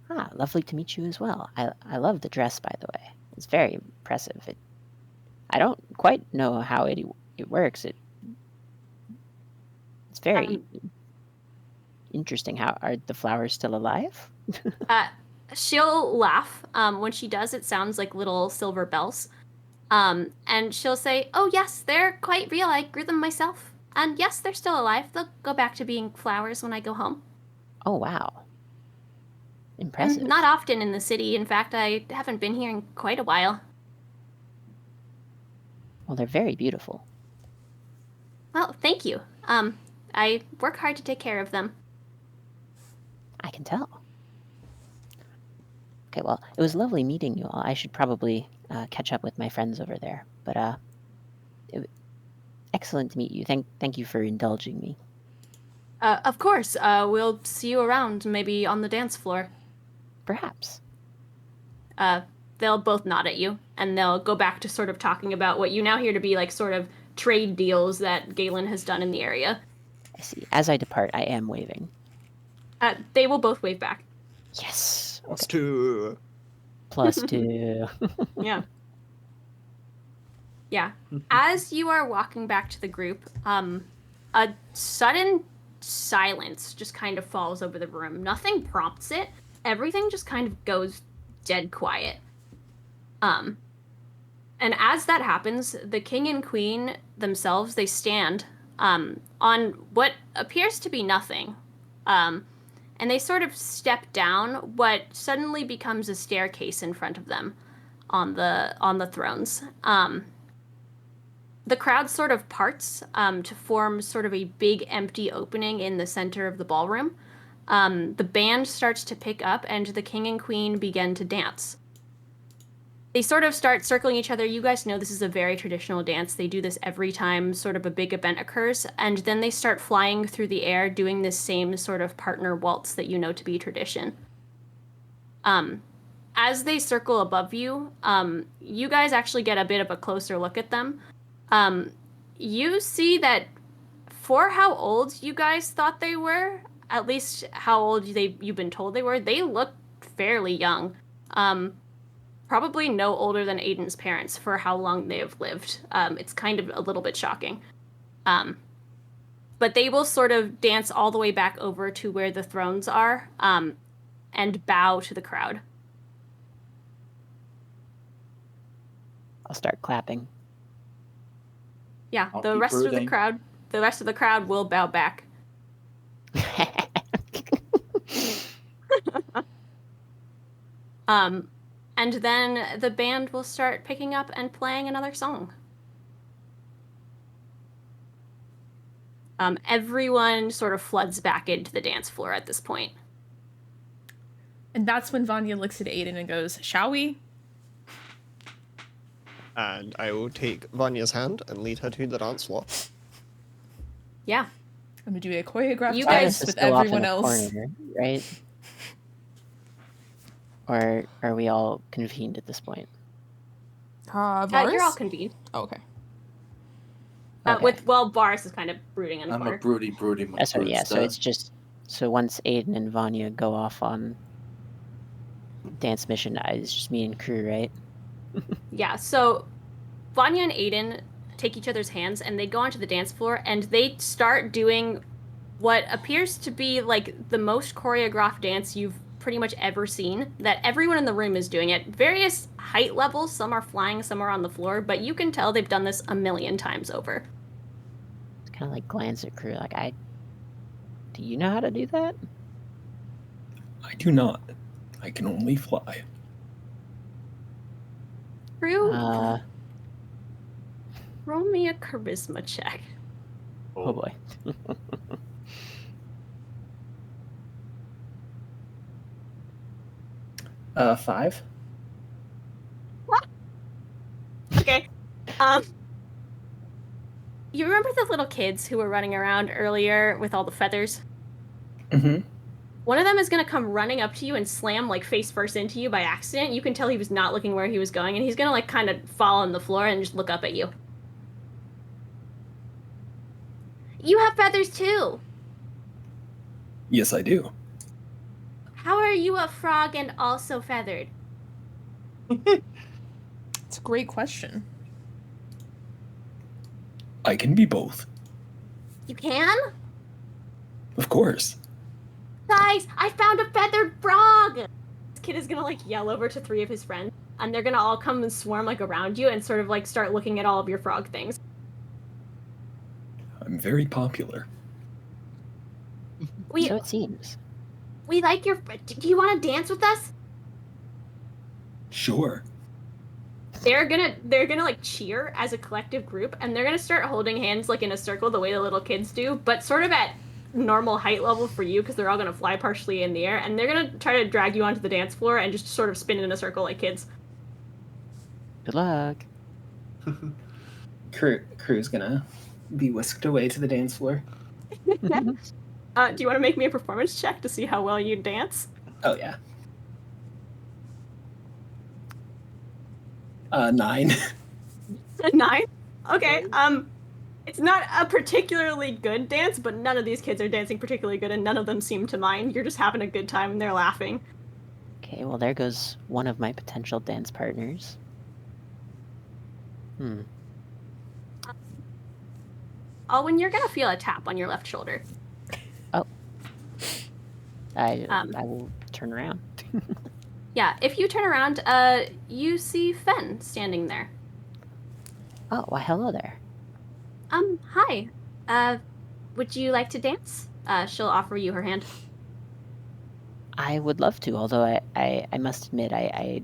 Ah, lovely to meet you as well. I love the dress, by the way. It's very impressive. I don't quite know how it works. It's very interesting. How are the flowers still alive? She'll laugh. When she does, it sounds like little silver bells. And she'll say, oh yes, they're quite real. I grew them myself. And yes, they're still alive. They'll go back to being flowers when I go home. Oh, wow. Impressive. Not often in the city. In fact, I haven't been here in quite a while. Well, they're very beautiful. Well, thank you. I work hard to take care of them. I can tell. Okay, well, it was lovely meeting you all. I should probably catch up with my friends over there. But excellent to meet you. Thank you for indulging me. Of course. We'll see you around, maybe on the dance floor. Perhaps. They'll both nod at you, and they'll go back to sort of talking about what you now hear to be like sort of trade deals that Galen has done in the area. I see. As I depart, I am waving. They will both wave back. Yes. Plus 2. Plus 2. Yeah. Yeah. As you are walking back to the group, a sudden silence just kind of falls over the room. Nothing prompts it. Everything just kind of goes dead quiet. And as that happens, the king and queen themselves, they stand on what appears to be nothing. And they sort of step down what suddenly becomes a staircase in front of them on the thrones. The crowd sort of parts to form sort of a big empty opening in the center of the ballroom. The band starts to pick up and the king and queen begin to dance. They sort of start circling each other. You guys know this is a very traditional dance. They do this every time sort of a big event occurs. And then they start flying through the air doing this same sort of partner waltz that you know to be tradition. As they circle above you, you guys actually get a bit of a closer look at them. You see that for how old you guys thought they were, at least how old you've been told they were, they look fairly young. Probably no older than Aiden's parents for how long they have lived. It's kind of a little bit shocking. But they will sort of dance all the way back over to where the thrones are and bow to the crowd. I'll start clapping. Yeah, I'll the keep rest rooting. the rest of the crowd will bow back. And then the band will start picking up and playing another song. Everyone sort of floods back into the dance floor at this point. And that's when Vanya looks at Aiden and goes, shall we? And I will take Vanya's hand and lead her to the dance floor. Yeah. I'm gonna do a choreographed You dance guys- with Still off in everyone a else. corner, right? Or are we all convened at this point? Varus? You're all convened. Oh, okay. Okay. Varus is kind of brooding in the I'm corner. a broody So yeah, so broodster. it's just so once Aiden and Vanya go off on dance mission, it's just me and Kruu, right? Yeah, so Vanya and Aiden take each other's hands and they go onto the dance floor and they start doing what appears to be like the most choreographed dance you've pretty much ever seen, that everyone in the room is doing at various height levels. Some are flying, some are on the floor, but you can tell they've done this a million times over. It's kind of like glance at Kruu, like, do you know how to do that? I do not. I can only fly. Kruu, roll me a charisma check. Oh boy. 5. Okay. You remember the little kids who were running around earlier with all the feathers? Mm-hmm. One of them is going to come running up to you and slam like face first into you by accident. You can tell he was not looking where he was going, and he's going to like kind of fall on the floor and just look up at you. You have feathers too. Yes, I do. How are you a frog and also feathered? It's a great question. I can be both. You can? Of course. Guys, I found a feathered frog! This kid is gonna like yell over to 3 of his friends, and they're gonna all come and swarm like around you and sort of like start looking at all of your frog things. I'm very popular. So it seems. We like your... Do you want to dance with us? Sure. They're gonna like cheer as a collective group, and they're gonna start holding hands like in a circle the way the little kids do, but sort of at normal height level for you because they're all gonna fly partially in the air, and they're gonna try to drag you onto the dance floor and just sort of spin in a circle like kids. Good luck. Kruu's gonna be whisked away to the dance floor. Do you want to make me a performance check to see how well you dance? Oh yeah. 9. 9? Okay, it's not a particularly good dance, but none of these kids are dancing particularly good, and none of them seem to mind. You're just having a good time, and they're laughing. Okay, well there goes one of my potential dance partners. Alwyn, you're gonna feel a tap on your left shoulder. Oh. I will turn around. Yeah, if you turn around, you see Fen standing there. Oh, well, hello there. Hi. Would you like to dance? She'll offer you her hand. I would love to, although I must admit I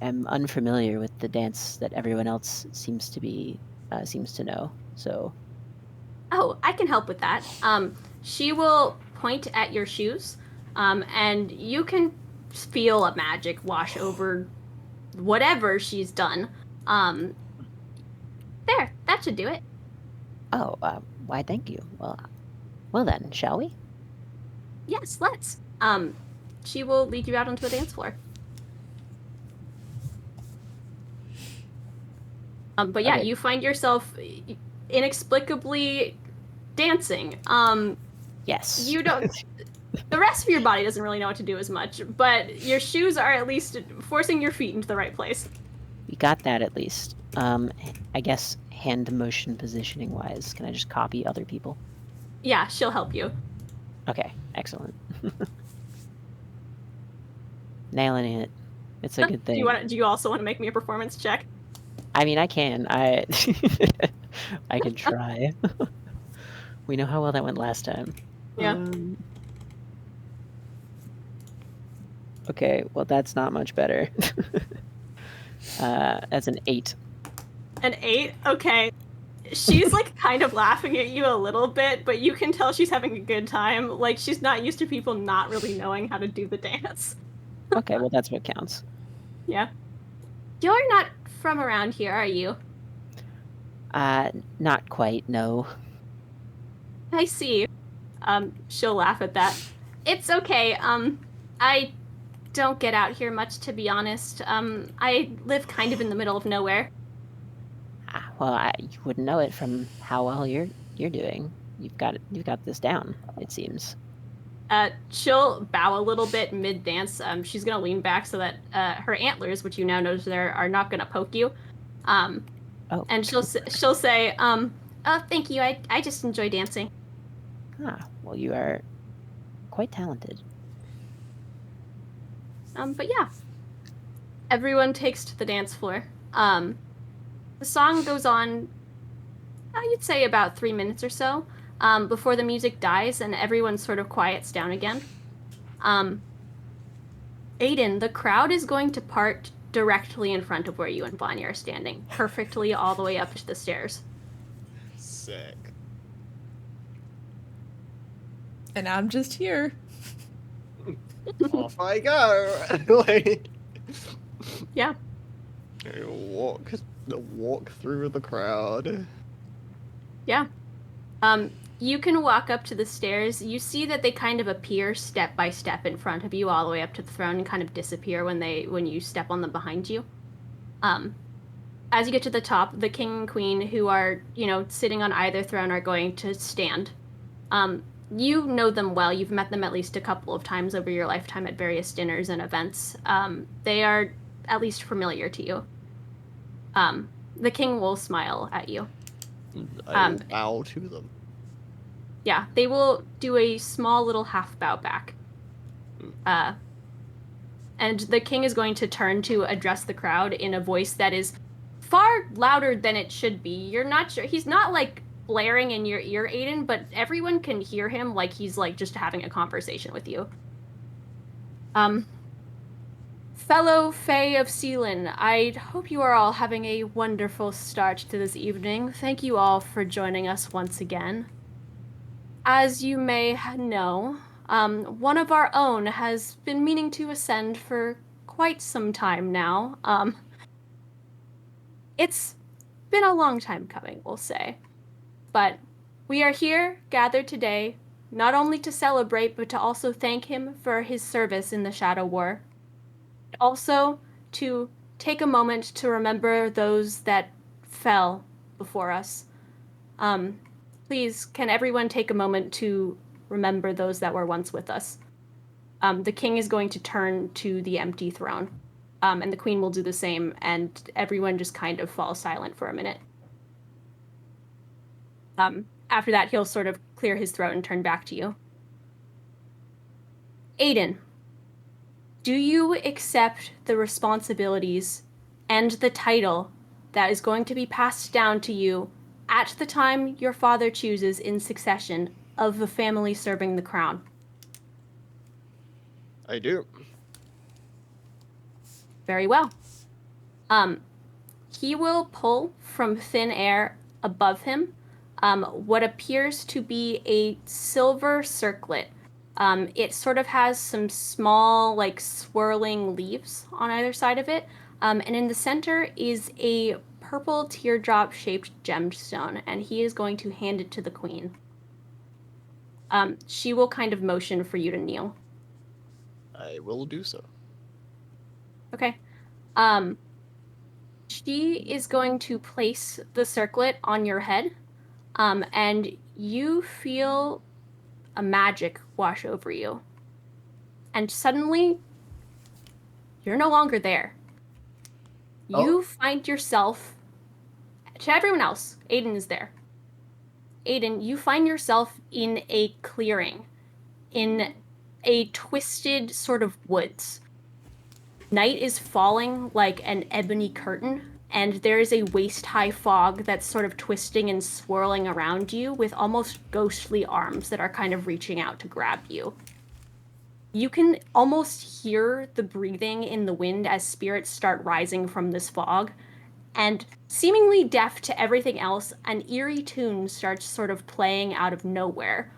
am unfamiliar with the dance that everyone else seems to know. So. Oh, I can help with that. She will point at your shoes, and you can feel a magic wash over whatever she's done. There, that should do it. Oh, why? Thank you. Well then, shall we? Yes, let's. She will lead you out onto the dance floor. But yeah, Okay. you find yourself inexplicably dancing. Yes. You don't. The rest of your body doesn't really know what to do as much, but your shoes are at least forcing your feet into the right place. We got that at least. I guess hand motion positioning wise, can I just copy other people? Yeah, she'll help you. Okay, excellent. Nailing it. It's a good thing. Do you also want to make me a performance check? I mean, I can. I can try. We know how well that went last time. Yeah. Okay, well that's not much better. That's an 8. An 8? Okay. She's like kind of laughing at you a little bit, but you can tell she's having a good time. Like she's not used to people not really knowing how to do the dance. Okay, well that's what counts. Yeah. You're not from around here, are you? Not quite, no. I see. She'll laugh at that. It's okay. I don't get out here much, to be honest. I live kind of in the middle of nowhere. Well, you wouldn't know it from how well you're doing. You've got this down, it seems. She'll bow a little bit mid-dance. She's gonna lean back so that her antlers, which you now notice there, are not gonna poke you. Oh. And she'll say, "Oh, thank you. I just enjoy dancing." Ah, well, you are quite talented. But yeah, everyone takes to the dance floor. The song goes on, you'd say about 3 minutes or so, before the music dies and everyone sort of quiets down again. Aiden, the crowd is going to part directly in front of where you and Vanya are standing, perfectly all the way up to the stairs. Sick. And I'm just here. Off I go. Like, Yeah. I walk through the crowd. Yeah. You can walk up to the stairs. You see that they kind of appear step by step in front of you all the way up to the throne and kind of disappear when you step on them behind you. As you get to the top, the king and queen who are, sitting on either throne are going to stand. You know them well. You've met them at least a couple of times over your lifetime at various dinners and events. They are at least familiar to you. The king will smile at you. I bow to them. Yeah, they will do a small little half bow back. And the king is going to turn to address the crowd in a voice that is far louder than it should be. You're not sure. He's not, like, blaring in your ear, Aiden, but everyone can hear him like he's, like, just having a conversation with you. Fellow Fae of Sealand, I hope you are all having a wonderful start to this evening. Thank you all for joining us once again. As you may know, one of our own has been meaning to ascend for quite some time now. It's been a long time coming, we'll say. But we are here, gathered today, not only to celebrate, but to also thank him for his service in the Shadow War. Also, to take a moment to remember those that fell before us. Please, can everyone take a moment to remember those that were once with us? The king is going to turn to the empty throne, and the queen will do the same, and everyone just kind of falls silent for a minute. After that, he'll sort of clear his throat and turn back to you. Aiden, do you accept the responsibilities and the title that is going to be passed down to you at the time your father chooses in succession of the family serving the crown? I do. Very well. He will pull from thin air above him what appears to be a silver circlet. It sort of has some small, like, swirling leaves on either side of it. And in the center is a purple teardrop-shaped gemstone, and he is going to hand it to the queen. She will kind of motion for you to kneel. I will do so. Okay. She is going to place the circlet on your head, and you feel a magic wash over you. And suddenly, you're no longer there. You find yourself, to everyone else, Aiden is there. Aiden, you find yourself in a clearing, in a twisted sort of woods. Night is falling like an ebony curtain, and there is a waist-high fog that's sort of twisting and swirling around you with almost ghostly arms that are kind of reaching out to grab you. You can almost hear the breathing in the wind as spirits start rising from this fog, and seemingly deaf to everything else, an eerie tune starts sort of playing out of nowhere.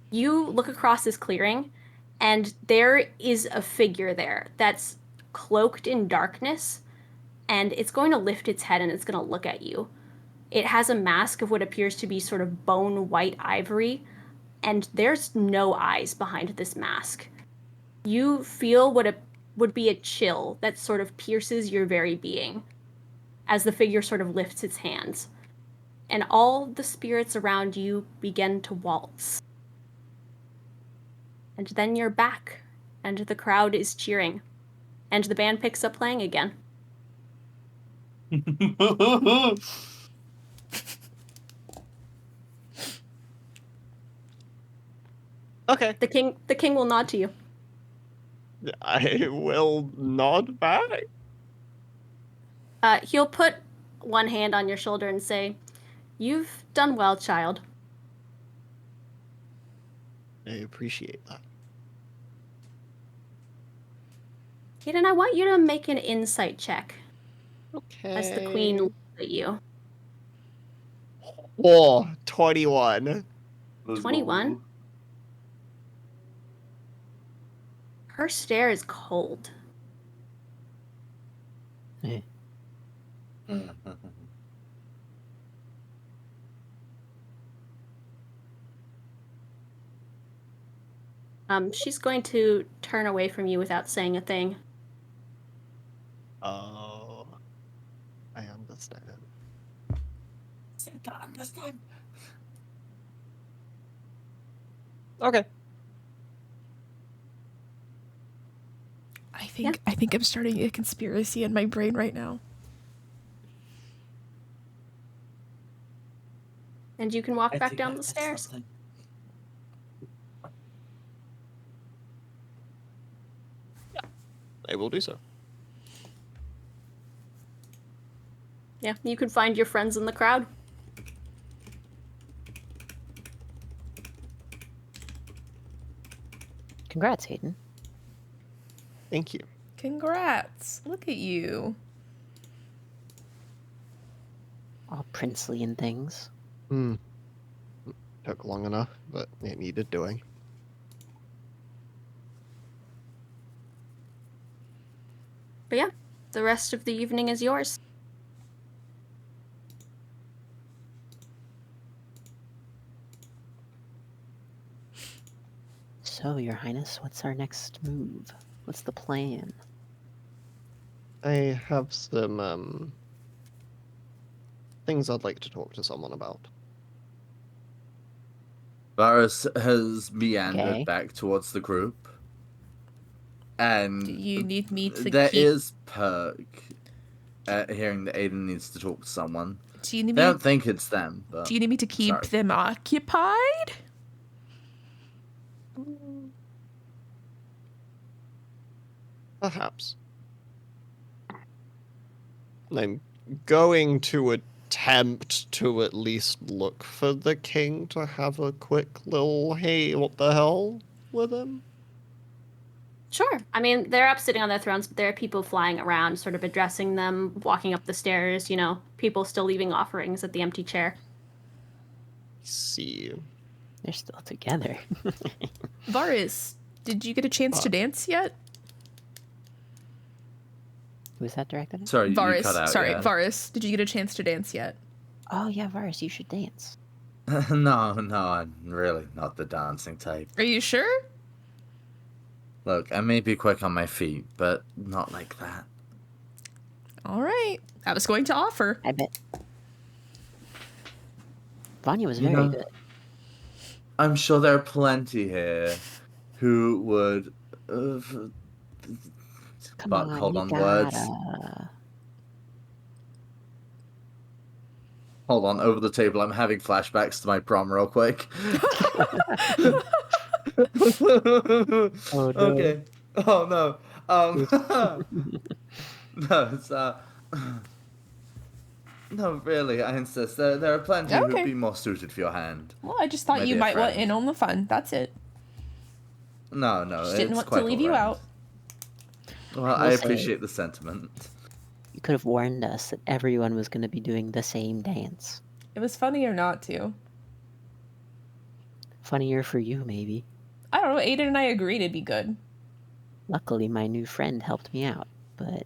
You look across this clearing, and there is a figure there that's cloaked in darkness, and it's going to lift its head and it's going to look at you. It has a mask of what appears to be sort of bone white ivory, and there's no eyes behind this mask. You feel what would be a chill that sort of pierces your very being as the figure sort of lifts its hands. And all the spirits around you begin to waltz. And then you're back, and the crowd is cheering. And the band picks up playing again. Okay. The king will nod to you. I will nod back. He'll put one hand on your shoulder and say, "You've done well, child." I appreciate that. Aiden, I want you to make an insight check Okay. as the queen looks at you. Oh, 21. 21? Her stare is cold. Eh. She's going to turn away from you without saying a thing. Oh, I understand. Santa, understand. Okay. I think I'm starting a conspiracy in my brain right now. And you can walk back down the stairs. I will do so. Yeah, you can find your friends in the crowd. Congrats, Aiden. Thank you. Congrats. Look at you. All princely and things. Took long enough, but it needed doing. But yeah, the rest of the evening is yours. So, Your Highness, what's our next move? What's the plan? I have some things I'd like to talk to someone about. Varas has meandered Okay. back towards the group. And Do you need me to there keep... is perk at hearing that Aiden needs to talk to someone. Do you need They me? don't think it's them, but Do you need me to keep sorry. them occupied? Perhaps. I'm going to attempt to at least look for the king to have a quick little hey, what the hell with him. Sure. I mean, they're up sitting on their thrones, but there are people flying around, sort of addressing them, walking up the stairs, people still leaving offerings at the empty chair. See. They're still together. Varas, did you get a chance to dance yet? Who's that directed at? Sorry, you cut Varas, out. sorry, yeah. Varas, did you get a chance to dance yet? Oh, yeah, Varas, you should dance. No, I'm really not the dancing type. Are you sure? Look, I may be quick on my feet, but not like that. All right. I was going to offer. I bet. Vanya was You very know, good. I'm sure there are plenty here who would. Come But on, hold you on, gotta. words. Hold on, over the table. I'm having flashbacks to my prom real quick. Oh, no. Okay. Oh no. No, it's no, really, I insist. There are plenty Okay. who'd be more suited for your hand. Well, I just thought My you dear might want friend. in on the fun. That's it. No, Just didn't it's want quite to leave all you right. out. Well, I I will say- appreciate the sentiment. You could have warned us that everyone was going to be doing the same dance. It was funnier not to. Funnier for you, maybe. I don't know. Aiden and I agreed it'd be good. Luckily, my new friend helped me out, but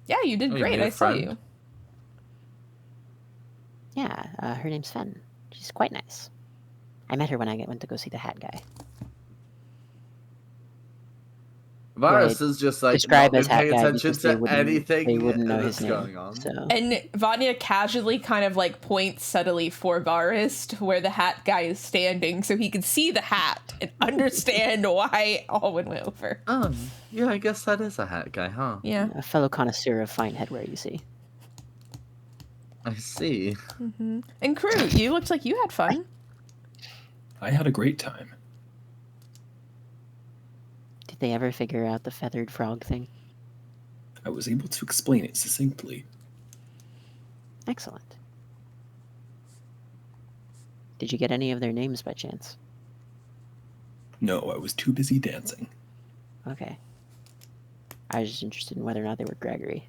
Yeah, you did Oh, you great. made a I saw friend? you. yeah, her name's Fen. She's quite nice. I met her when I went to go see the hat guy. Varus is just like describe not as been hat paying guy attention because they to anything wouldn't know that's his name. going on. So And Vanya casually kind of like points subtly for Varus to where the hat guy is standing so he can see the hat and understand why Alwyn went over. Oh, yeah, I guess that is a hat guy, huh? Yeah. a fellow connoisseur of fine headwear, you see. I see. And Kruu, you looked like you had fun. I had a great time. Did they ever figure out the feathered frog thing? I was able to explain it succinctly. Excellent. Did you get any of their names by chance? No, I was too busy dancing. Okay. I was just interested in whether or not they were Gregory.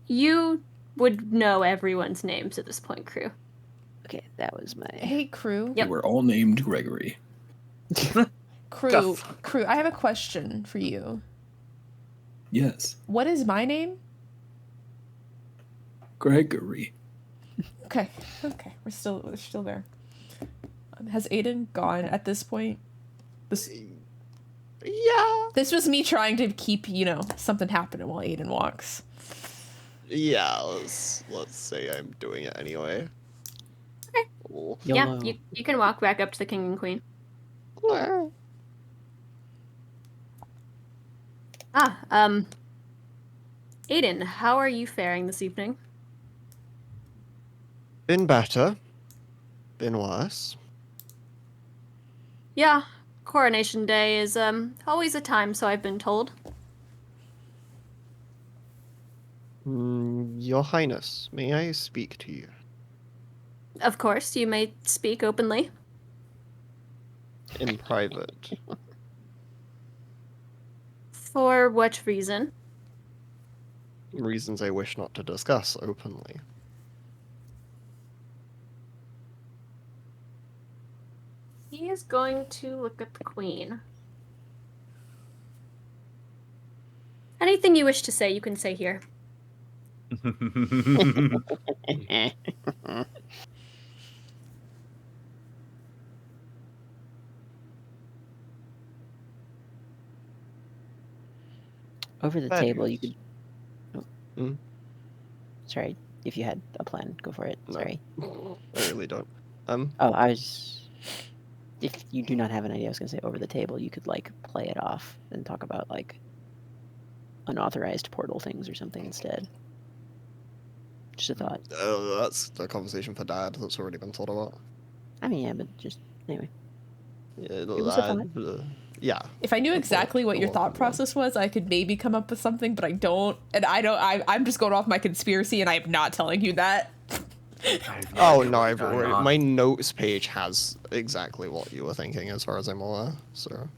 You would know everyone's names at this point, Kruu. Okay, that was my... Hey, Kruu. Yep. They were all named Gregory. Kruu, I have a question for you. Yes, What is my name? Gregory. Okay, we're still there. Has Aiden gone at this point? Yeah. This was me trying to keep, something happening while Aiden walks. Yeah, let's say I'm doing it anyway. Okay. Cool. Yeah, YOLO. you can walk back up to the king and queen. Aiden, how are you faring this evening? Been better. Been worse. Yeah, Coronation Day is always a time, so I've been told. Your Highness, may I speak to you? Of course, you may speak openly. In private. For what reason? Reasons I wish not to discuss openly. He is going to look at the queen. Anything you wish to say, you can say here. Over the table, you could... Hmm? Sorry, if you had a plan, go for it. No. Sorry. I really don't. Oh, I was... If you do not have an idea, I was going to say over the table, you could, play it off and talk about, unauthorized portal things or something instead. Just a thought. That's a conversation for Dad that's already been thought about. I mean, yeah, but just... Anyway. Yeah, was a thought. Yeah. If I knew exactly what your thought process was, I could maybe come up with something, but I don't. And I'm just going off my conspiracy, and I'm not telling you that. Oh no, I've already, my notes page has exactly what you were thinking, as far as I'm aware. So,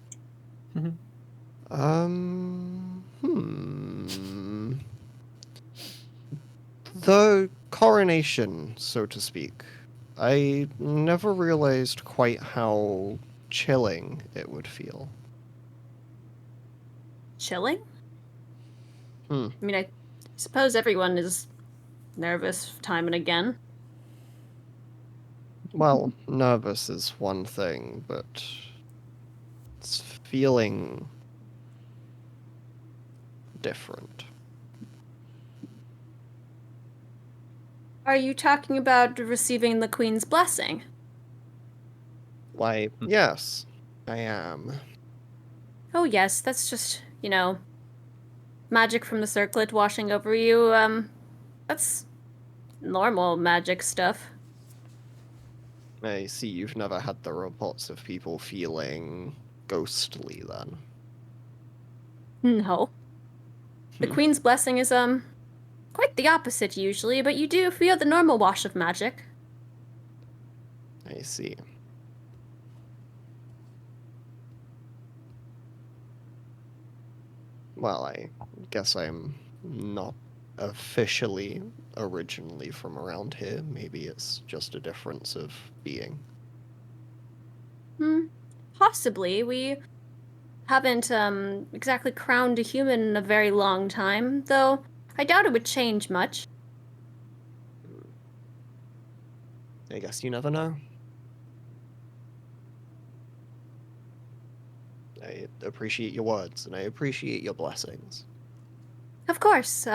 the coronation, so to speak. I never realized quite how chilling it would feel. Chilling? Hmm. I mean, I suppose everyone is nervous time and again. Well, nervous is one thing, but it's feeling different. Are you talking about receiving the queen's blessing? Why, yes, I am. Oh yes, that's just, magic from the circlet washing over you. That's normal magic stuff. I see you've never had the reports of people feeling ghostly, then. No. The queen's blessing is, quite the opposite usually, but you do feel the normal wash of magic. I see. Well, I guess I'm not officially originally from around here. Maybe it's just a difference of being. Possibly. We haven't, exactly crowned a human in a very long time, though I doubt it would change much. I guess you never know. I appreciate your words, and I appreciate your blessings. Of course.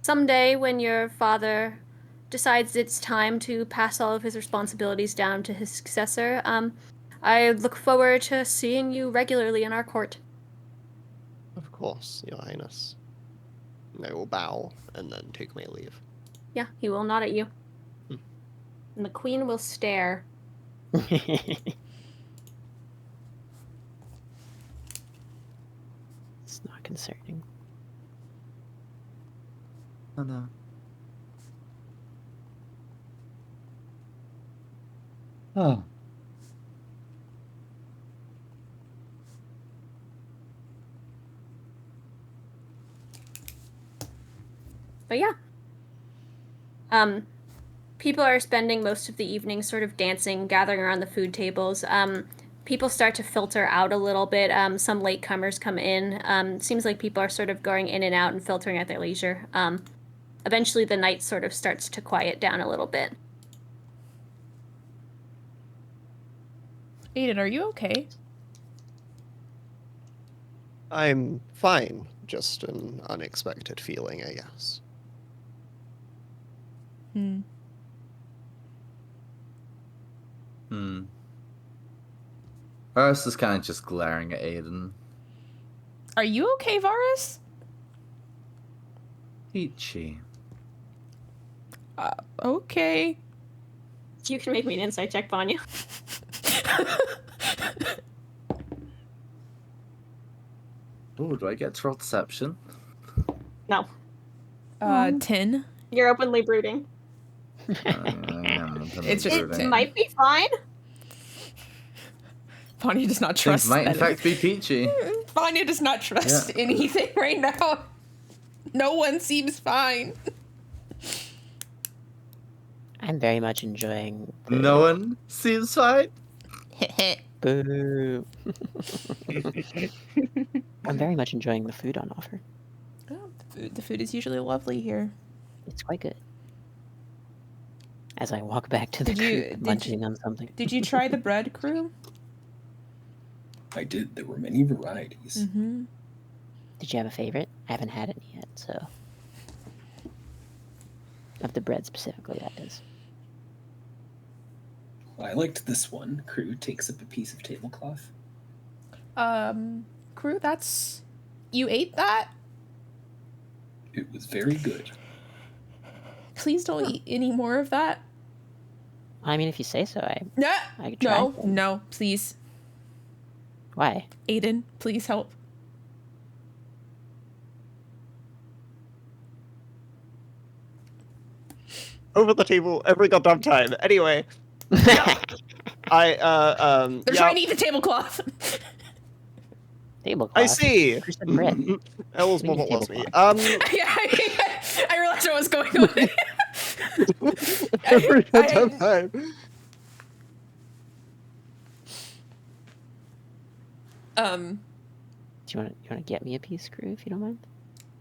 Someday when your father decides it's time to pass all of his responsibilities down to his successor, I look forward to seeing you regularly in our court. Of course, Your Highness. I will bow and then take my leave. Yeah, he will nod at you. And the queen will stare. It's not concerning. Oh no. Oh. But yeah. People are spending most of the evening sort of dancing, gathering around the food tables. People start to filter out a little bit. Some latecomers come in. Seems like people are sort of going in and out and filtering at their leisure. Eventually the night sort of starts to quiet down a little bit. Aiden, are you okay? I'm fine, just an unexpected feeling, I guess. Varus is kind of just glaring at Aiden. Are you okay, Varus? Peachy. Okay. You can make me an insight check, Vanya. Oh, do I get to roll deception? No. 10. You're openly brooding. It's just It might be fine. Vanya does not Things trust might in any- fact be peachy. Vanya does not trust anything right now. No one seems fine. I'm very much enjoying. No one seems fine. Boo. I'm very much enjoying the food on offer. Oh, the food is usually lovely here. It's quite good. As I walk back to the crew, munching on something. Did you try the bread, Kruu? I did. There were many varieties. Mm-hmm. Did you have a favorite? I haven't had any yet, so. Of the bread specifically, that is. I liked this one. Kruu takes up a piece of tablecloth. Kruu, that's... You ate that? It was very good. Please don't eat any more of that. I mean, if you say so, I could try. No, no, please. Why? Aiden, please help. Over the table every goddamn time. Anyway, They're trying to eat the tablecloth. Tablecloth. I see. Who said bread? That was We more need what loves me. Yeah, I realized what was going on. Every goddamn time. Do you want to get me a piece, Kruu, if you don't mind?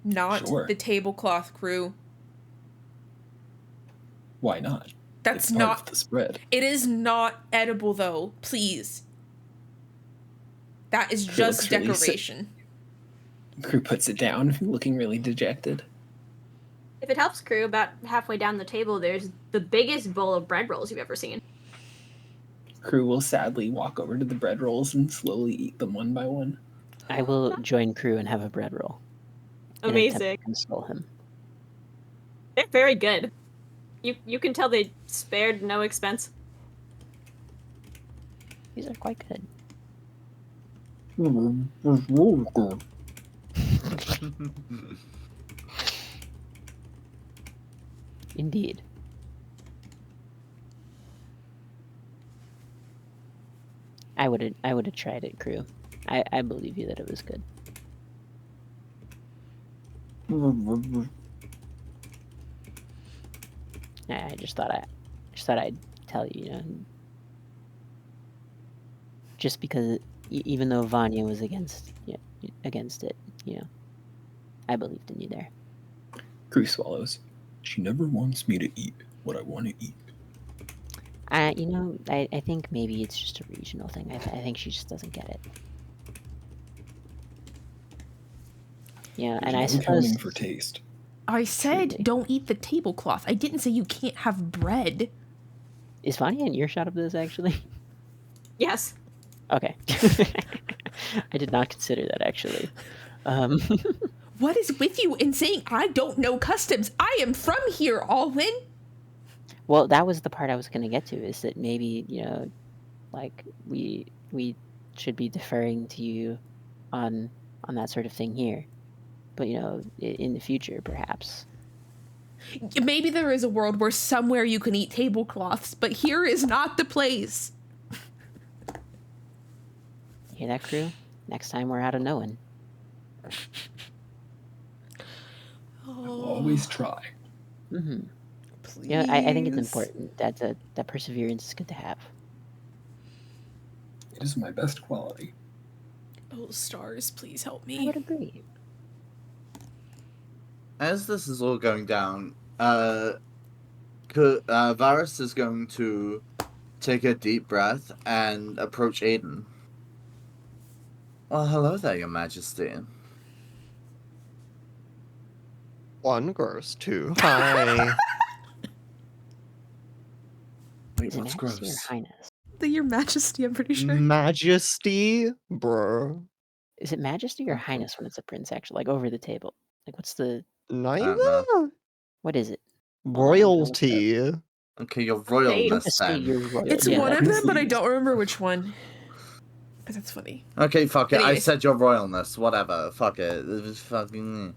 Not Sure. the tablecloth, Kruu. Why not? That's It's part not... of the spread. It is not edible, though. Please. That is Kruu just looks really decoration. Kruu puts it down, looking really dejected. If it helps, Kruu, about halfway down the table, there's the biggest bowl of bread rolls you've ever seen. Kruu will sadly walk over to the bread rolls and slowly eat them one by one. I will join Kruu and have a bread roll. in an attempt Amazing. to console him. They're very good. You can tell they spared no expense. These are quite good. Indeed. I would have tried it, Kruu. I believe you that it was good. I just thought I'd tell you, you know. Just because even though Vanya was against it, you know, I believed in you there. Kruu swallows. She never wants me to eat what I want to eat. I think maybe it's just a regional thing. I think she just doesn't get it. Yeah, There's and I no suppose accounting for taste. I said Truly. don't eat the tablecloth. I didn't say you can't have bread. Is Vanya in earshot of this actually? Yes. Okay. I did not consider that actually. What is with you in saying I don't know customs? I am from here, Alwyn. Well, that was the part I was going to get to, is that maybe, like we should be deferring to you on that sort of thing here. But, in the future, perhaps. Maybe there is a world where somewhere you can eat tablecloths, but here is not the place. Hear that, Kruu? Next time we're out of Nowen. I'll always try. Mm-hmm. Please. Yeah, I think it's important. That perseverance is good to have. It is my best quality. Oh, stars, please help I me. would agree. As this is all going down, Varas is going to take a deep breath and approach Aiden. Well, hello there, Your Majesty. One gross, two high. Wait, Is it what's Majesty or gross? Highness? Your Majesty, I'm pretty sure. Majesty, bro. Is it Majesty or Okay. Highness when it's a prince, actually? Like, over the table? Like, what's the... don't know. Neither. What is it? Royalty. Okay, your Don't royalness just say then. you're royal. It's Yeah, one of that's- them, but I don't remember which one. Because that's funny. Okay, fuck it. I Anyways. said your royalness. Whatever. Fuck it. It was fucking.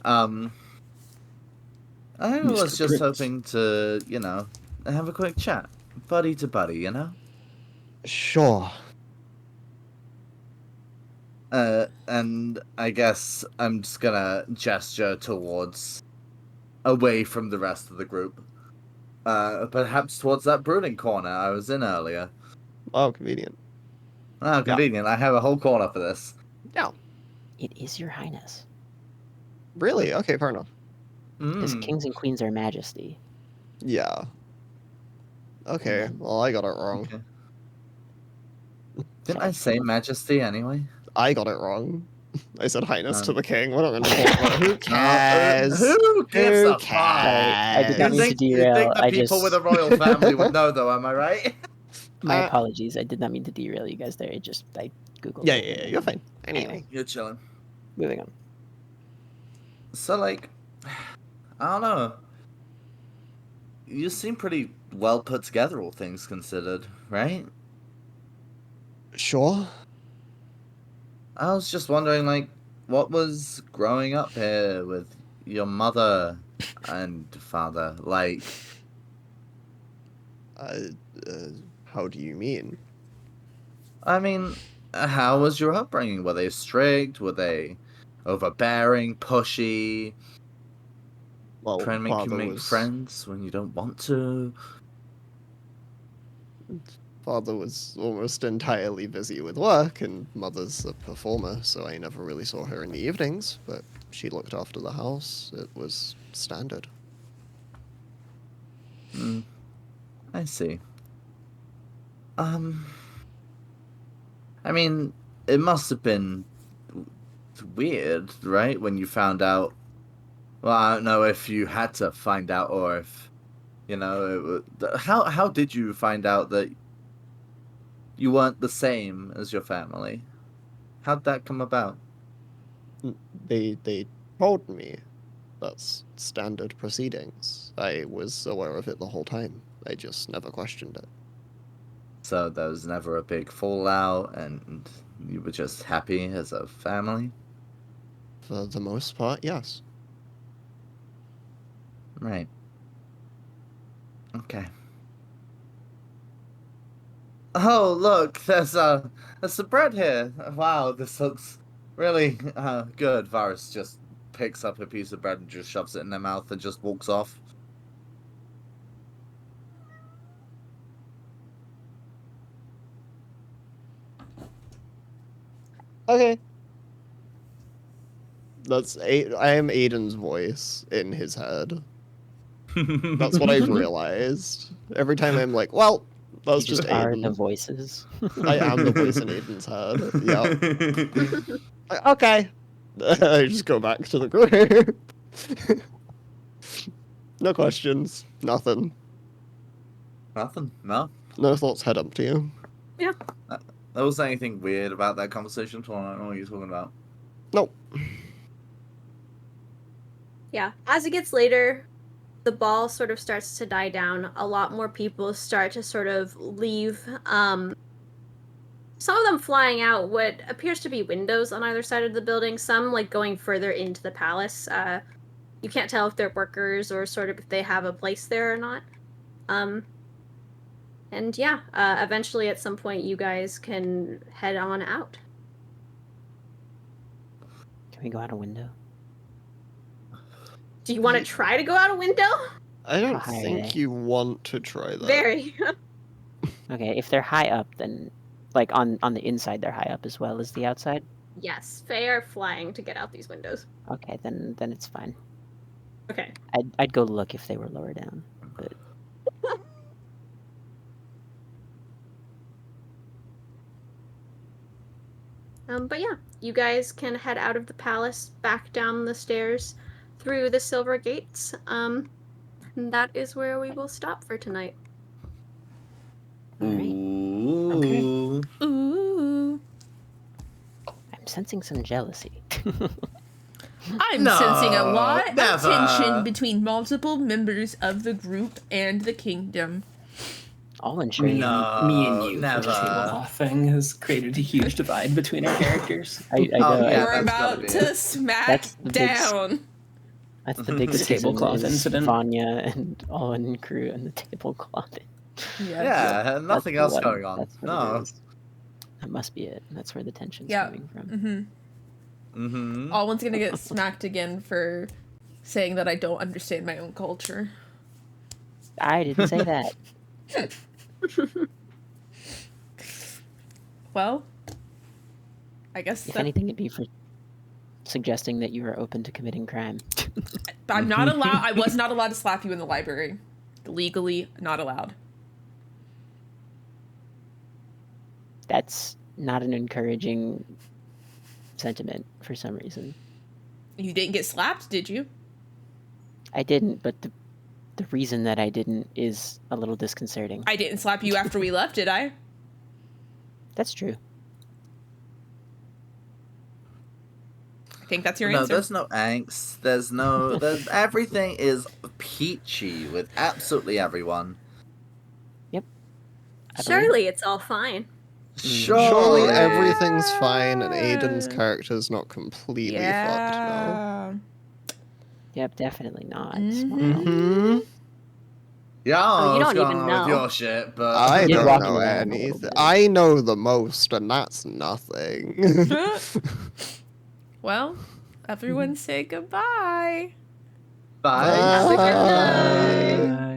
I was Mr. just Prince. hoping to, have a quick chat, buddy to buddy, Sure. And I guess I'm just gonna gesture towards, away from the rest of the group. Perhaps towards that brooding corner I was in earlier. Oh, convenient. Oh, convenient. I have a whole corner for this. Yeah. It is your Highness. Really? Okay, fair enough. Because kings and queens are Majesty. Yeah. Okay, well, I got it wrong. Okay. Didn't I say Majesty anyway? I got it wrong. I said Highness to Um, the king. What am I going to talk about? Who cares? Who gives Who a fuck? I did not You mean to think, you derail. think the I people just... with a royal family would know, though, am I right? My apologies. I did not mean to derail you guys there. I Googled Yeah, it. yeah, you're fine. Anyway, You're chilling. Moving on. So, like, I don't know. You seem pretty well put together, all things considered, right? sure. I was just wondering, like, what was growing up here with your mother and father like? How do you mean? I mean, how was your upbringing? Were they strict? Were they overbearing, pushy? Well, Trying to make you father make was friends when you don't want to? father was almost entirely busy with work, and mother's a performer, so I never really saw her in the evenings. But she looked after the house. It was standard. I see. I mean, it must have been weird, right? When you found out. Well, I don't know if you had to find out or if, how did you find out that you weren't the same as your family? How'd that come about? They told me. That's standard proceedings. I was aware of it the whole time. I just never questioned it. So there was never a big fallout, and you were just happy as a family? For the most part, yes. Right. Okay. Oh, look, there's some bread here. Wow, this looks really good. Varus just picks up a piece of bread and just shoves it in their mouth and just walks off. Okay. I am Aiden's voice in his head. That's what I've realized. Every time I'm like, well, that's You just are the Aiden. voices. I am the voice in Aiden's head. Yep. Okay. I just go back to the group. No questions. Nothing. Nothing. No. No thoughts head up to you. There wasn't anything weird about that conversation at all. I don't know what you're talking about. Nope. Yeah. As it gets later, the ball sort of starts to die down. A lot more people start to sort of leave. Some of them flying out what appears to be windows on either side of the building. Some like going further into the palace. You can't tell if they're workers or sort of if they have a place there or not. And yeah, eventually at some point you guys can head on out. Can we go out a window? Do you want to try to go out a window? I don't How high are think they? you want to try that. Very. Okay, if they're high up, then like on the inside they're high up as well as the outside. Yes, Fae are flying to get out these windows. Okay, then it's fine. Okay. I'd go look if they were lower down, but But yeah, you guys can head out of the palace, back down the stairs, through the silver gates. And that is where we will stop for tonight. Ooh. Ooh. I'm sensing some jealousy. I'm No, sensing a lot never. of tension between multiple members of the group and the kingdom. All Me, intrigued. No. me and you for never. the tablecloth thing has created a huge divide between our characters. I Oh, know. yeah. We're that's gotta about be to it. smack That's the big down. That's the big The schism tablecloth is incident. Vanya and Alwyn and Kruu and the tablecloth. Yeah, nothing That's else the one. going on. That's what No. it is. That must be it. That's where the tension's Yeah. coming from. Mm-hmm. Mm-hmm. Alwyn's gonna get smacked again for saying that I don't understand my own culture. I didn't say that. Well, I guess If that, anything, it'd be for suggesting that you are open to committing crime. I'm not allowed. I was not allowed to slap you in the library. Legally, not allowed. That's not an encouraging sentiment for some reason. You didn't get slapped, did you? I didn't, but the reason that I didn't is a little disconcerting. I didn't slap you after we left, did I? That's true. I think that's your No, answer. there's no angst. There's everything is peachy with absolutely everyone. I believe. Surely it's all fine. Surely Yeah. everything's fine and Aiden's character's not completely fucked now. Yep, definitely not. Mhm. Smile. Mm-hmm. Yeah, Oh, you what's don't going even on with know. your shit, but I did don't walk know into that a little anything. bit. I know the most, and that's nothing. Well, everyone say goodbye. bye. Bye. Have a good night. Bye.